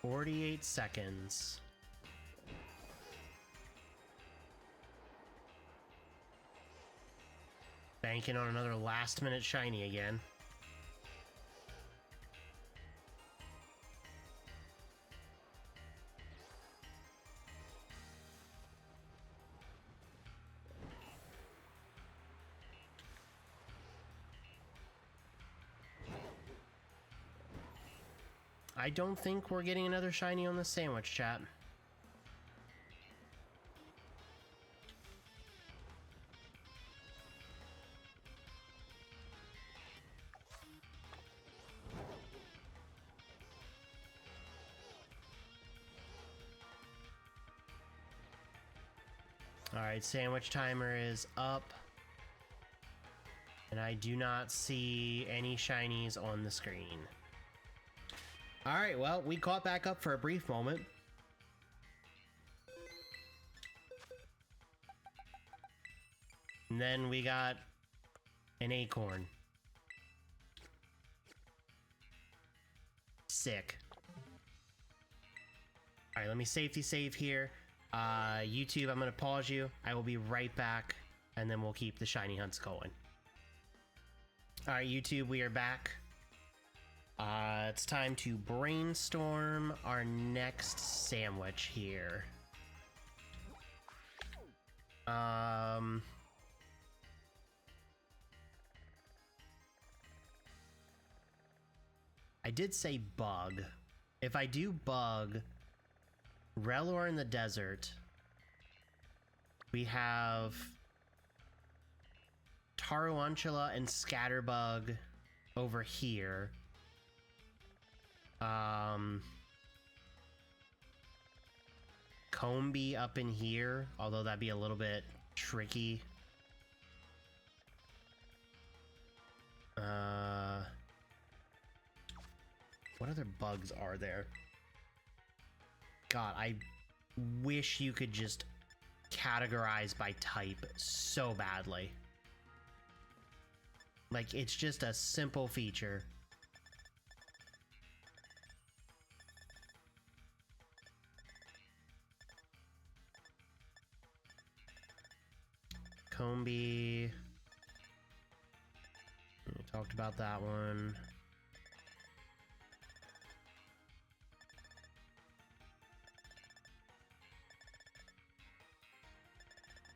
"48 seconds. Banking on another last minute shiny again. I don't think we're getting another shiny on the sandwich, chat. Alright, sandwich timer is up. And I do not see any shinies on the screen. Alright, well, we caught back up for a brief moment. And then we got an acorn. Sick. Alright, let me safety save here. YouTube, I'm gonna pause you. I will be right back, and then we'll keep the shiny hunts going. Alright, YouTube, we are back. It's time to brainstorm our next sandwich here. I did say bug. If I do bug, Relor in the desert, we have Tarantula and Scatterbug over here. Combee up in here, although that'd be a little bit tricky. What other bugs are there? God, I wish you could just categorize by type so badly. Like, it's just a simple feature. Combee. Talked about that one.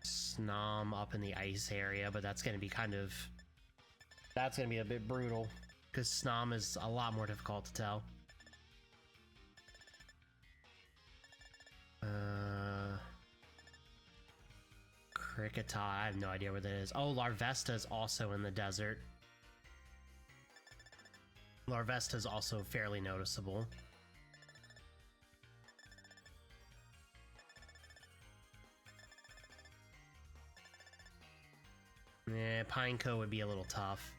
Snom up in the ice area, but that's going to be that's going to be a bit brutal because Snom is a lot more difficult to tell. Cricketa, I have no idea where that is. Oh, Larvesta is also in the desert. Larvesta is also fairly noticeable. Yeah, Pineco would be a little tough.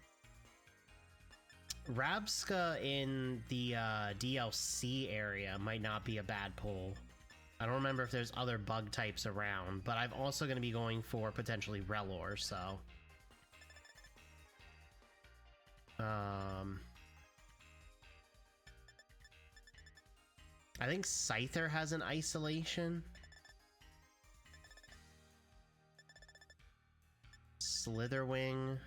Rabska in the DLC area might not be a bad pull. I don't remember if there's other bug types around, but I'm also going to be going for potentially Relor, so... I think Scyther has an isolation. Slitherwing.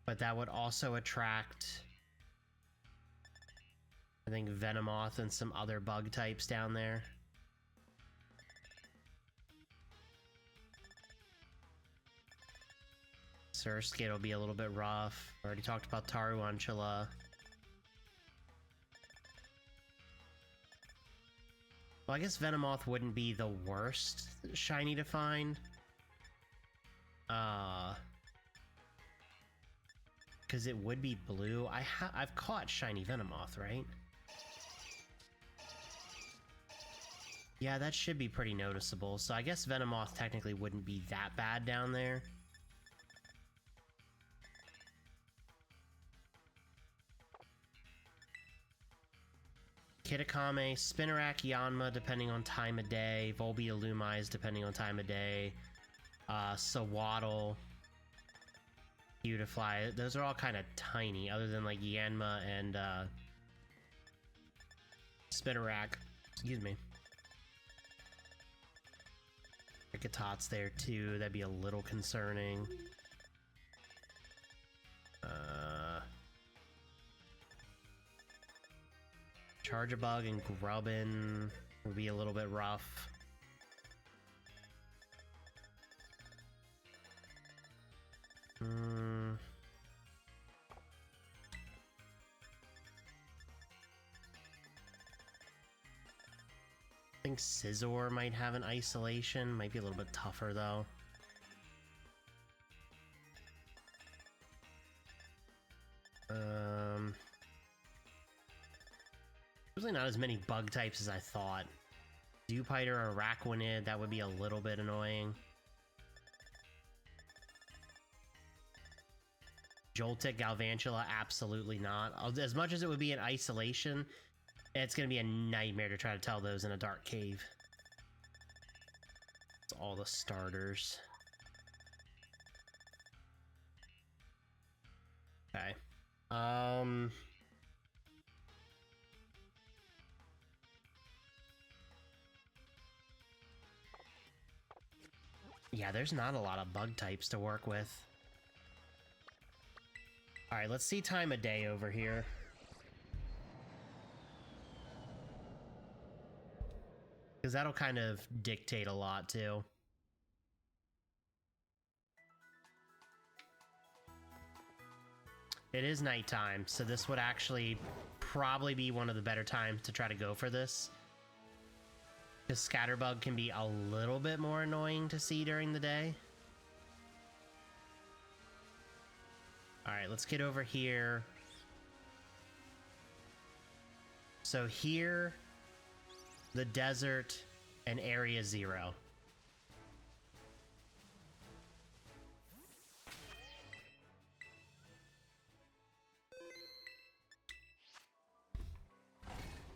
But that would also attract, I think, Venomoth and some other bug types down there. Surskit will be a little bit rough. Already talked about Tarantula. Well, I guess Venomoth wouldn't be the worst shiny to find. Because it would be blue. I've caught shiny Venomoth, right? Yeah, that should be pretty noticeable. So I guess Venomoth technically wouldn't be that bad down there. Kitakame, Spinarak, Yanma, depending on time of day. Volbea Lumise, depending on time of day. Sawaddle. Beautifly. Those are all kind of tiny, other than like Yanma and Spinarak. Excuse me. Ricketat's there too. That'd be a little concerning. Charjabug and Grubbin would be a little bit rough. I think Scizor might have an isolation. Might be a little bit tougher though. Usually not as many bug types as I thought. Dewpider or Araquanid, that would be a little bit annoying. Joltik, Galvantula, absolutely not. As much as it would be in isolation, it's going to be a nightmare to try to tell those in a dark cave. It's all the starters. Okay. Yeah, there's not a lot of bug types to work with. Alright, let's see time of day over here. Because that'll kind of dictate a lot, too. It is nighttime, so this would actually probably be one of the better times to try to go for this. Because Scatterbug can be a little bit more annoying to see during the day. Alright, let's get over here. So here, the desert, and Area 0.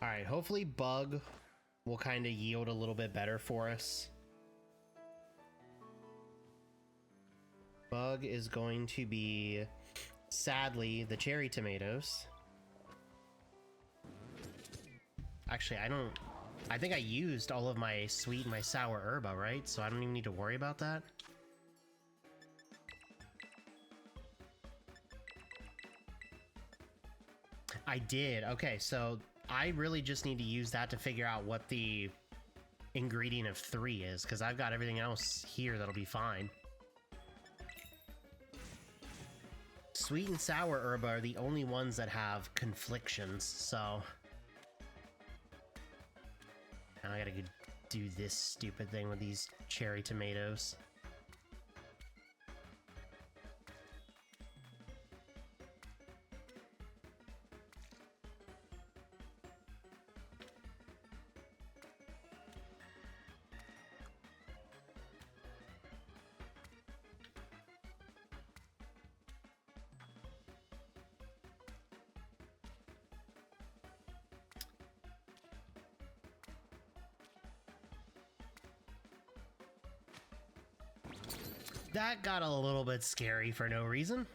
Alright, hopefully Bug will kind of yield a little bit better for us. Bug is going to be, sadly, the cherry tomatoes. Actually, I think I used all of my sweet and my sour herba, right? So I don't even need to worry about that. I did. Okay, so I really just need to use that to figure out what the ingredient of 3 is, because I've got everything else here that'll be fine. Sweet and sour herb are the only ones that have conflictions, so... Now I gotta do this stupid thing with these cherry tomatoes. That got a little bit scary for no reason.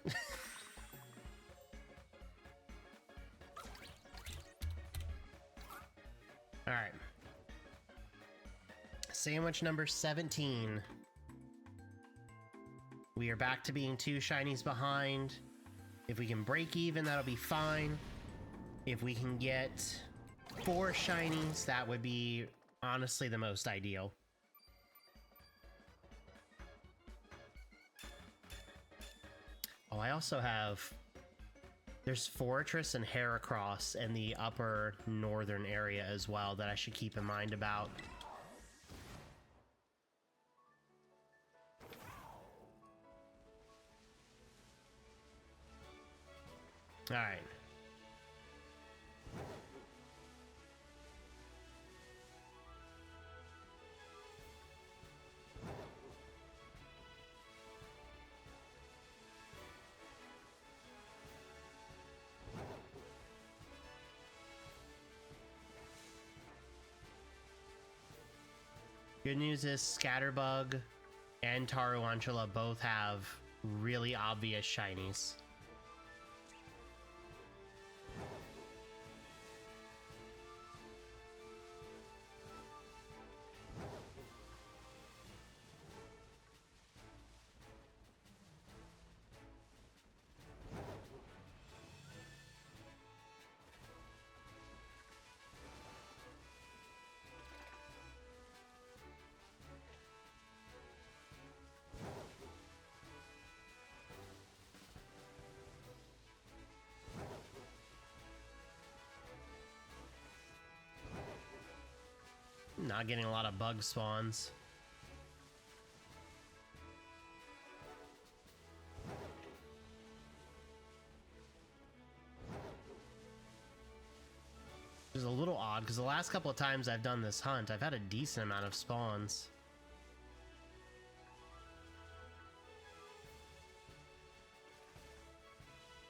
Alright. Sandwich number 17. We are back to being 2 shinies behind. If we can break even, that'll be fine. If we can get 4 shinies, that would be honestly the most ideal. Oh, I also have... There's Fortress and Heracross in the upper northern area as well that I should keep in mind about. Alright. Good news is Scatterbug and Tarantula both have really obvious shinies. Not getting a lot of bug spawns. Which is a little odd, because the last couple of times I've done this hunt, I've had a decent amount of spawns.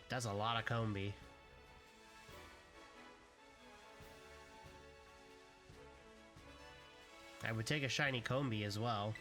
That's a lot of Combi. I would take a shiny Combi as well.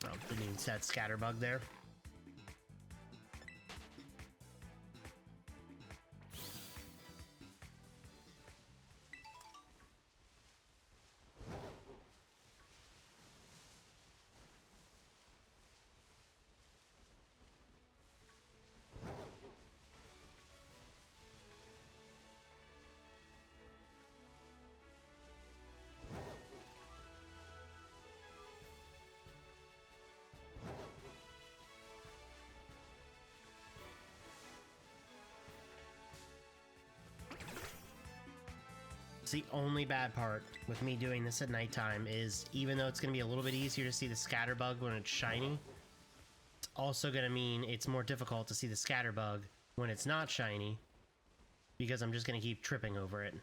Oh, didn't even set Scatterbug there. The only bad part with me doing this at nighttime is, even though it's going to be a little bit easier to see the Scatterbug when it's shiny, it's also going to mean it's more difficult to see the Scatterbug when it's not shiny, because I'm just going to keep tripping over it.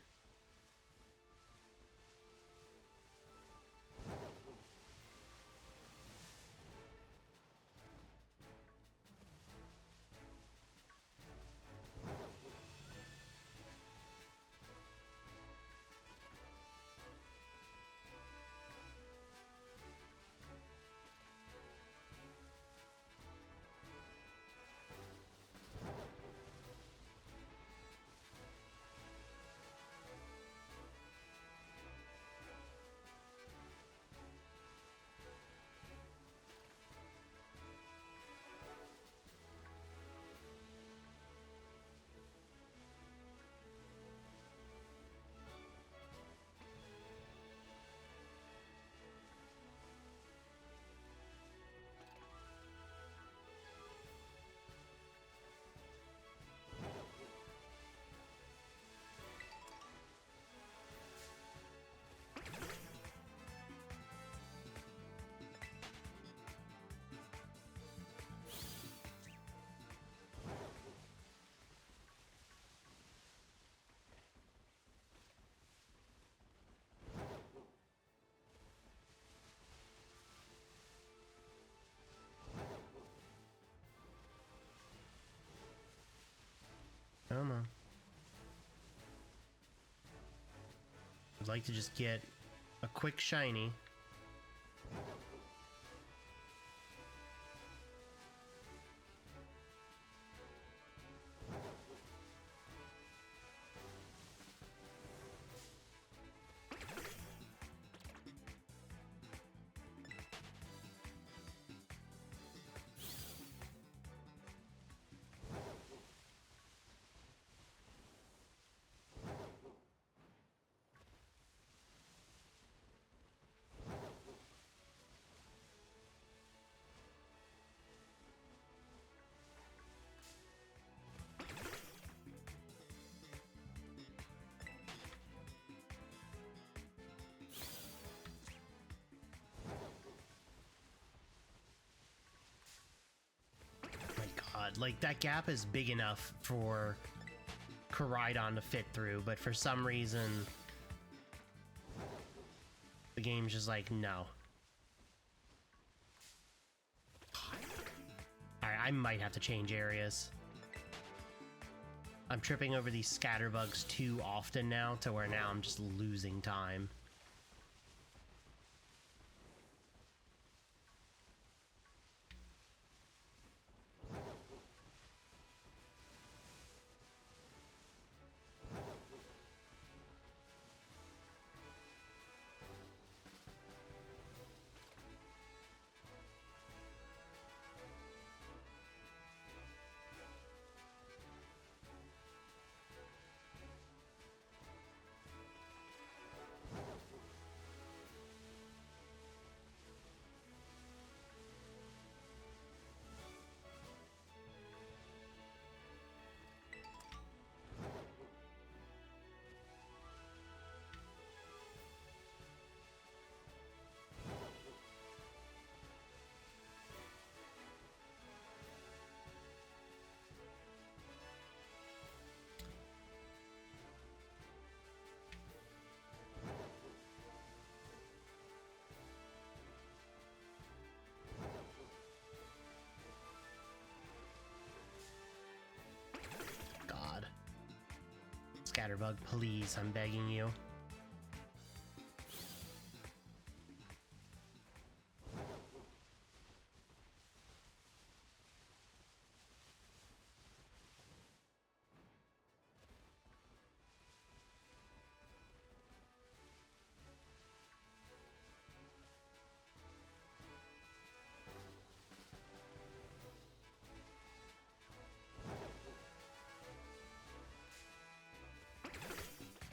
like to just get a quick shiny. Like, that gap is big enough for Koraidon to fit through, but for some reason, the game's just like, no. Alright, I might have to change areas. I'm tripping over these scatterbugs too often now, to where now I'm just losing time. Scatterbug, please, I'm begging you.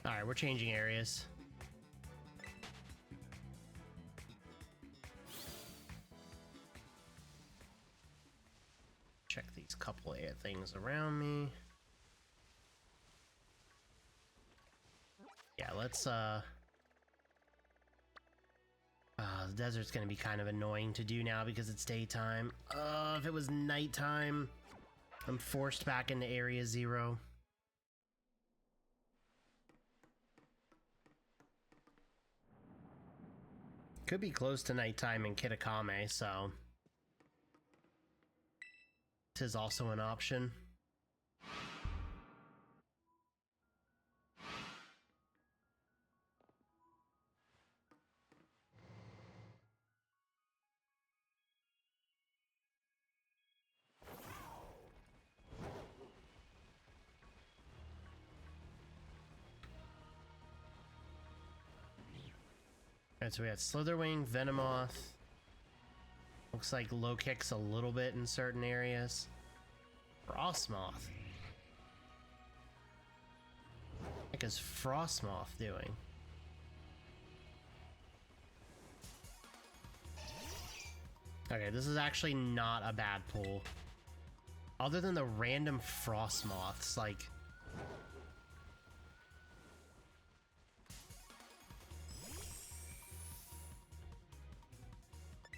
Alright, we're changing areas. Check these couple of things around me. Yeah, let's the desert's gonna be kind of annoying to do now because it's daytime. If it was nighttime, I'm forced back into Area 0. Could be close to nighttime in Kitakame, so this is also an option. Alright, so we got Slitherwing, Venomoth. Looks like low kicks a little bit in certain areas. Frostmoth. What the heck is Frostmoth doing? Okay, this is actually not a bad pull. Other than the random Frostmoths, like...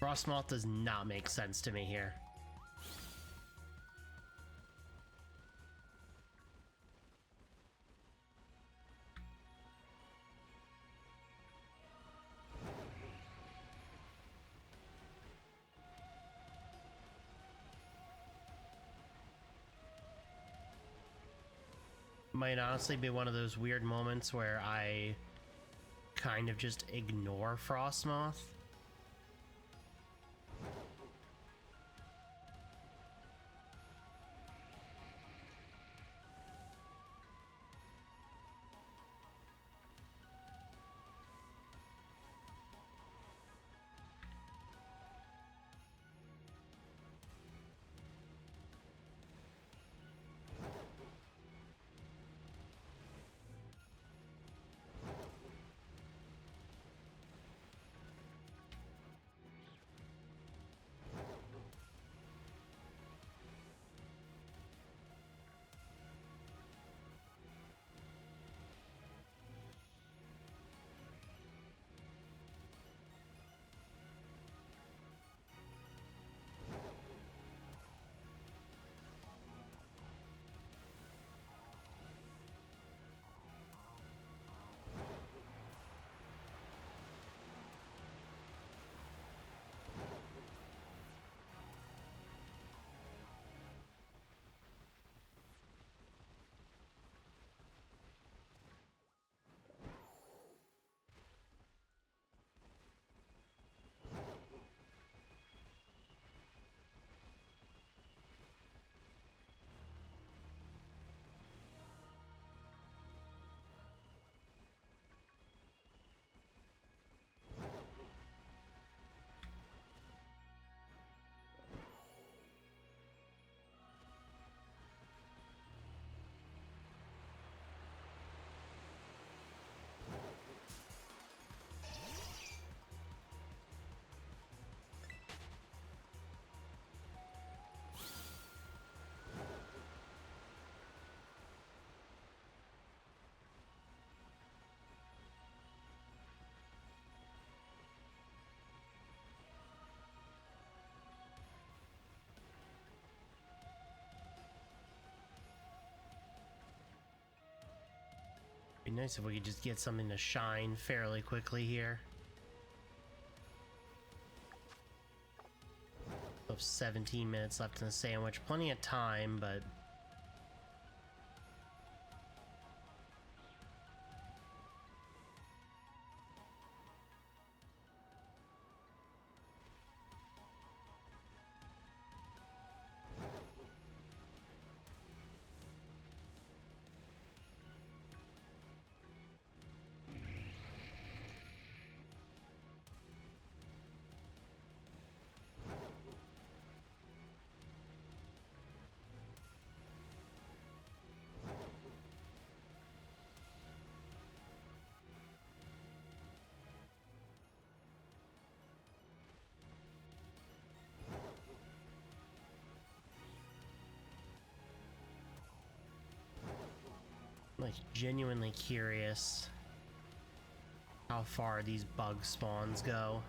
Frostmoth does not make sense to me here. Might honestly be one of those weird moments where I kind of just ignore Frostmoth. Be nice if we could just get something to shine fairly quickly here. We have 17 minutes left in the sandwich. Plenty of time, but I'm like genuinely curious how far these bug spawns go.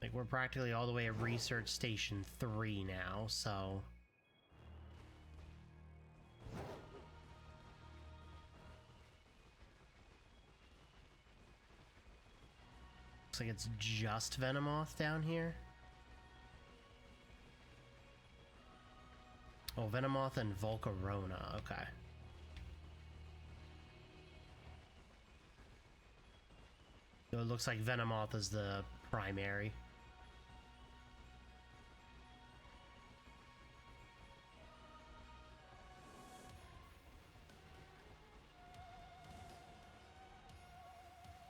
Like, we're practically all the way at Research Station 3 now, so... Looks like it's just Venomoth down here. Oh, Venomoth and Volcarona, okay. So it looks like Venomoth is the primary.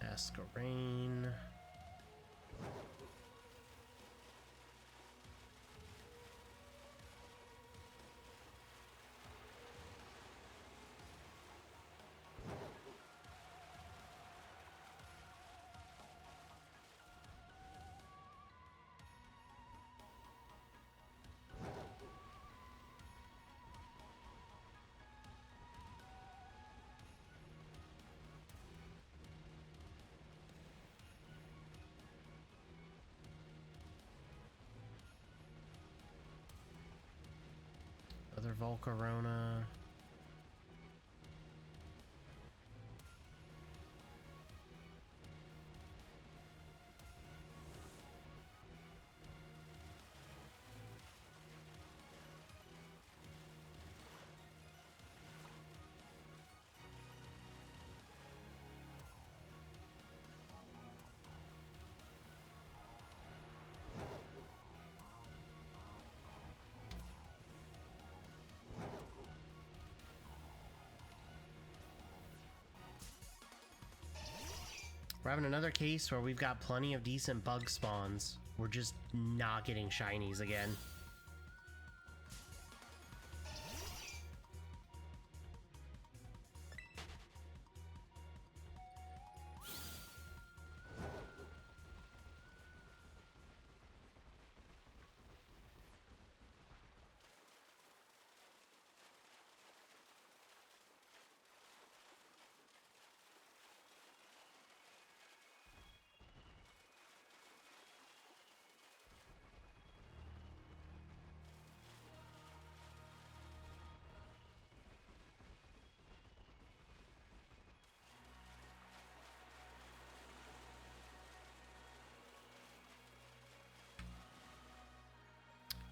Masquerain. Other Volcarona. We're having another case where we've got plenty of decent bug spawns. We're just not getting shinies again.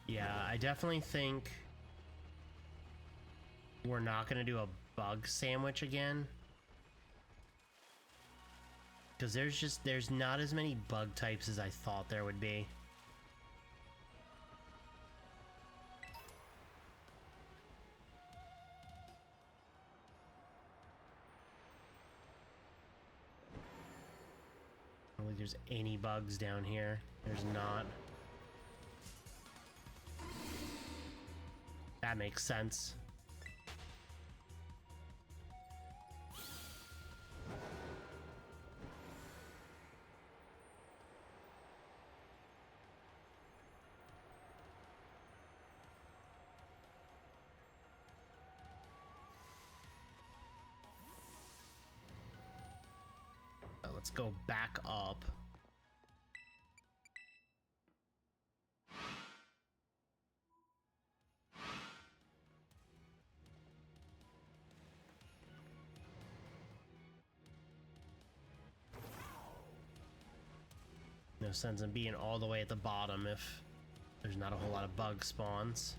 Yeah, I definitely think we're not going to do a bug sandwich again. Because there's not as many bug types as I thought there would be. I don't think there's any bugs down here. There's not. That makes sense. Let's go back up. No sense in being all the way at the bottom if there's not a whole lot of bug spawns.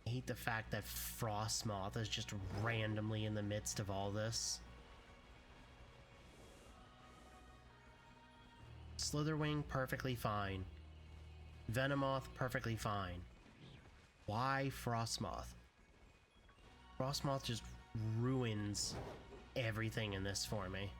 I hate the fact that Frostmoth is just randomly in the midst of all this. Slitherwing, perfectly fine. Venomoth, perfectly fine. Why Frostmoth? Frostmoth just ruins everything in this for me.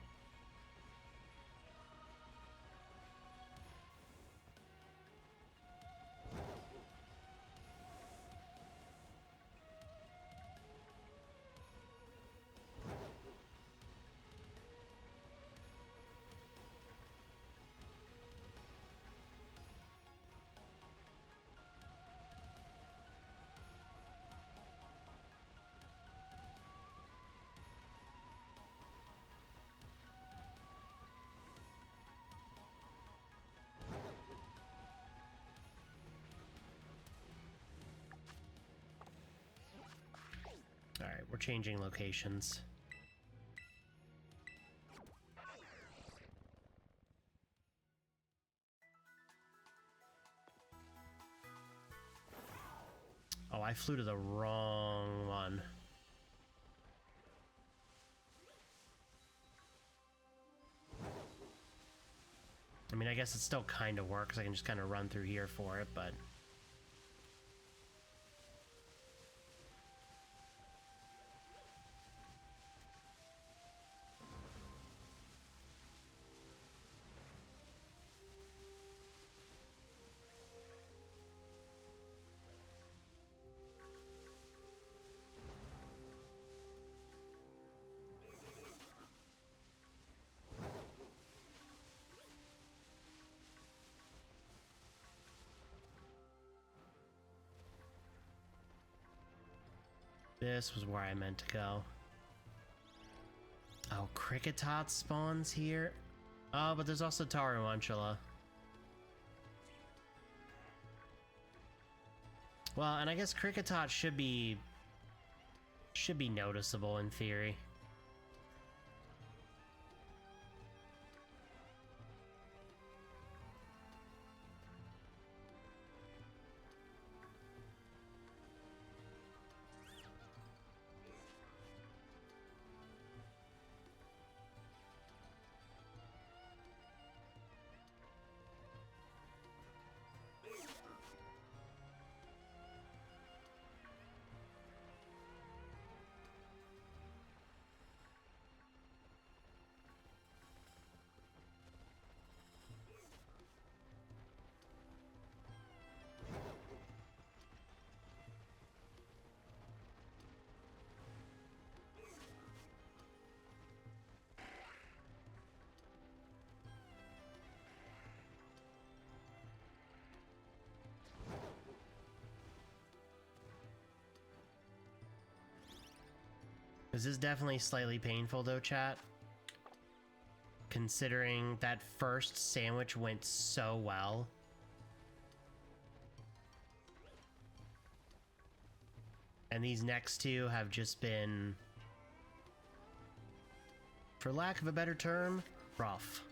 Alright, we're changing locations. Oh, I flew to the wrong one. I mean, I guess it still kind of works. I can just kind of run through here for it, but... This was where I meant to go. Oh, Cricketot spawns here? Oh, but there's also Tarantula. Well, and I guess Cricketot should be noticeable in theory. This is definitely slightly painful though, chat. Considering that first sandwich went so well. And these next two have just been, for lack of a better term, rough.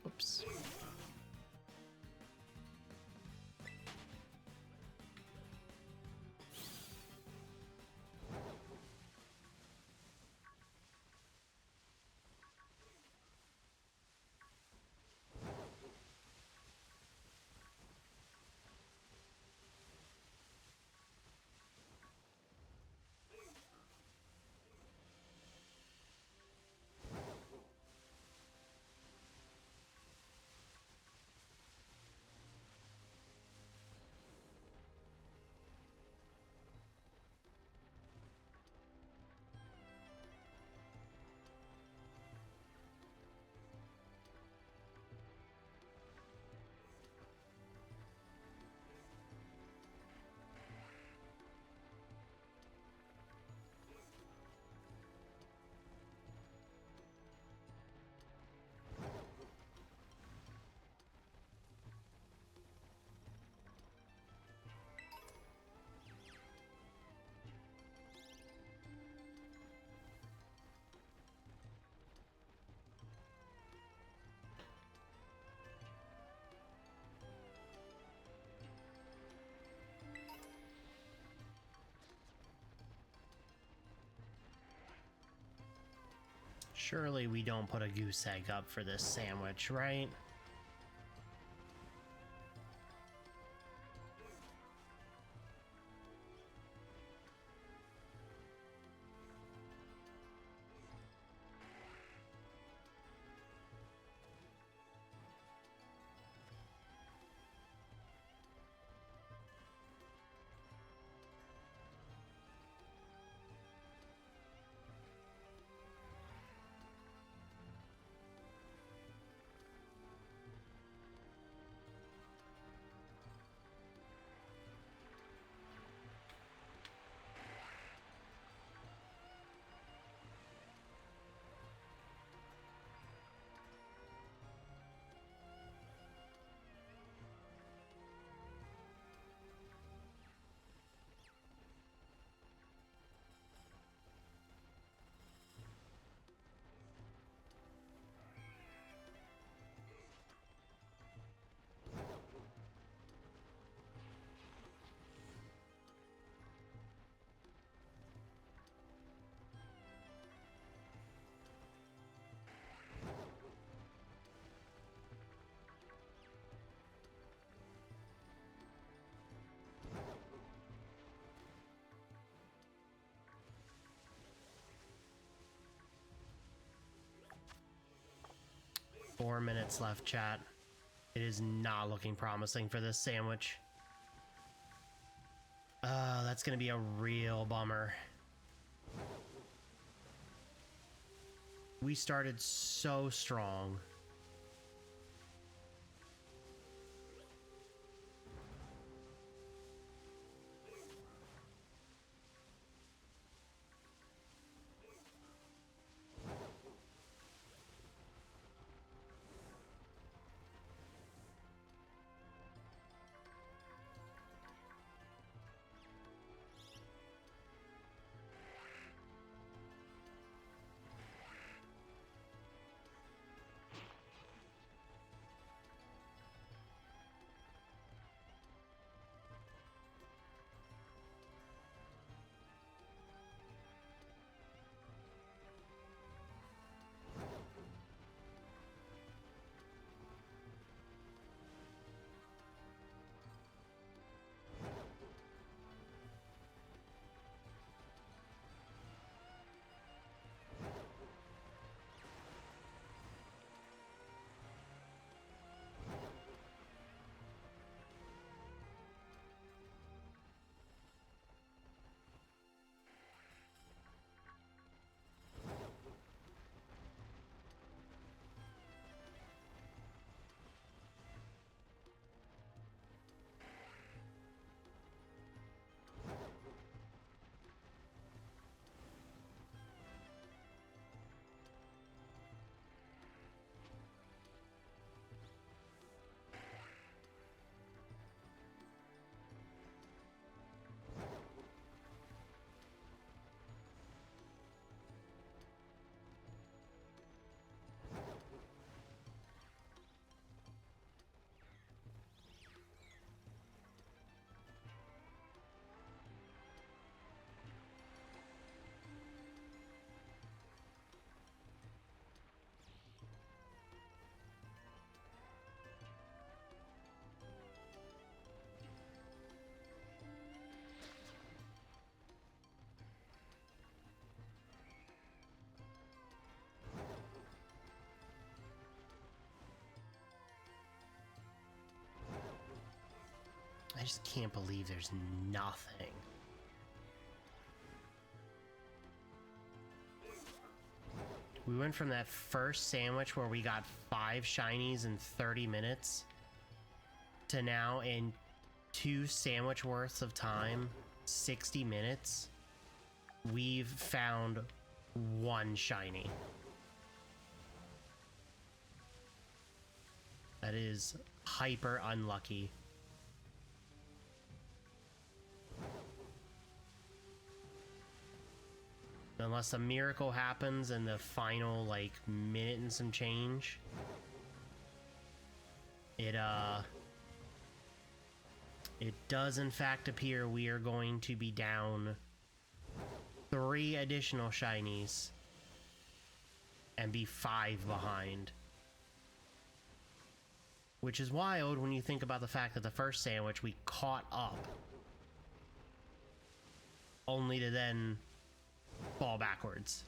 Oops. Surely we don't put a goose egg up for this sandwich, right? 4 minutes left, chat. It is not looking promising for this sandwich. That's gonna be a real bummer. We started so strong. I just can't believe there's nothing. We went from that first sandwich where we got 5 shinies in 30 minutes to now in 2 sandwich worths of time, 60 minutes, we've found 1 shiny. That is hyper unlucky. Unless a miracle happens in the final, like, minute and some change. It does in fact appear we are going to be down 3 additional shinies and be 5 behind. Which is wild when you think about the fact that the first sandwich we caught up. Only to then fall backwards.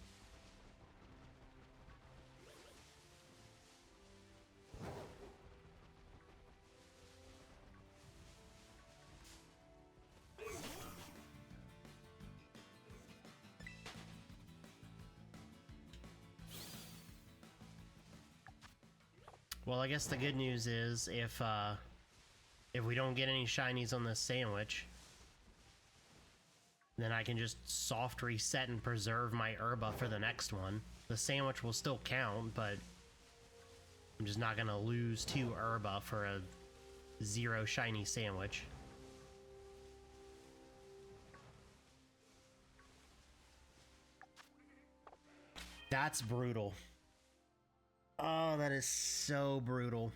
Well, I guess the good news is if we don't get any shinies on this sandwich, then I can just soft reset and preserve my herba for the next one. The sandwich will still count, but I'm just not gonna lose 2 herba for a 0 shiny sandwich. That's brutal. Oh, that is so brutal.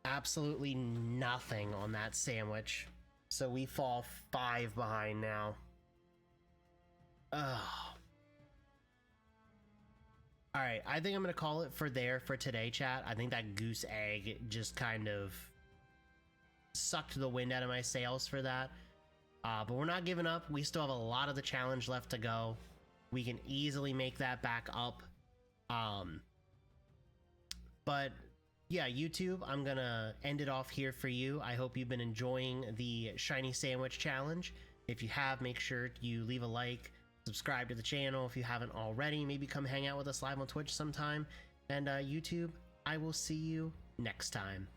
Absolutely nothing on that sandwich. So we fall 5 behind now. Ugh. Alright, I think I'm going to call it for today, chat. I think that goose egg just kind of sucked the wind out of my sails for that. But we're not giving up. We still have a lot of the challenge left to go. We can easily make that back up But yeah, YouTube, I'm gonna end it off here for you. I hope you've been enjoying the shiny sandwich challenge. If you have, make sure you leave a like, subscribe to the channel if you haven't already. Maybe come hang out with us live on Twitch sometime. And YouTube, I will see you next time.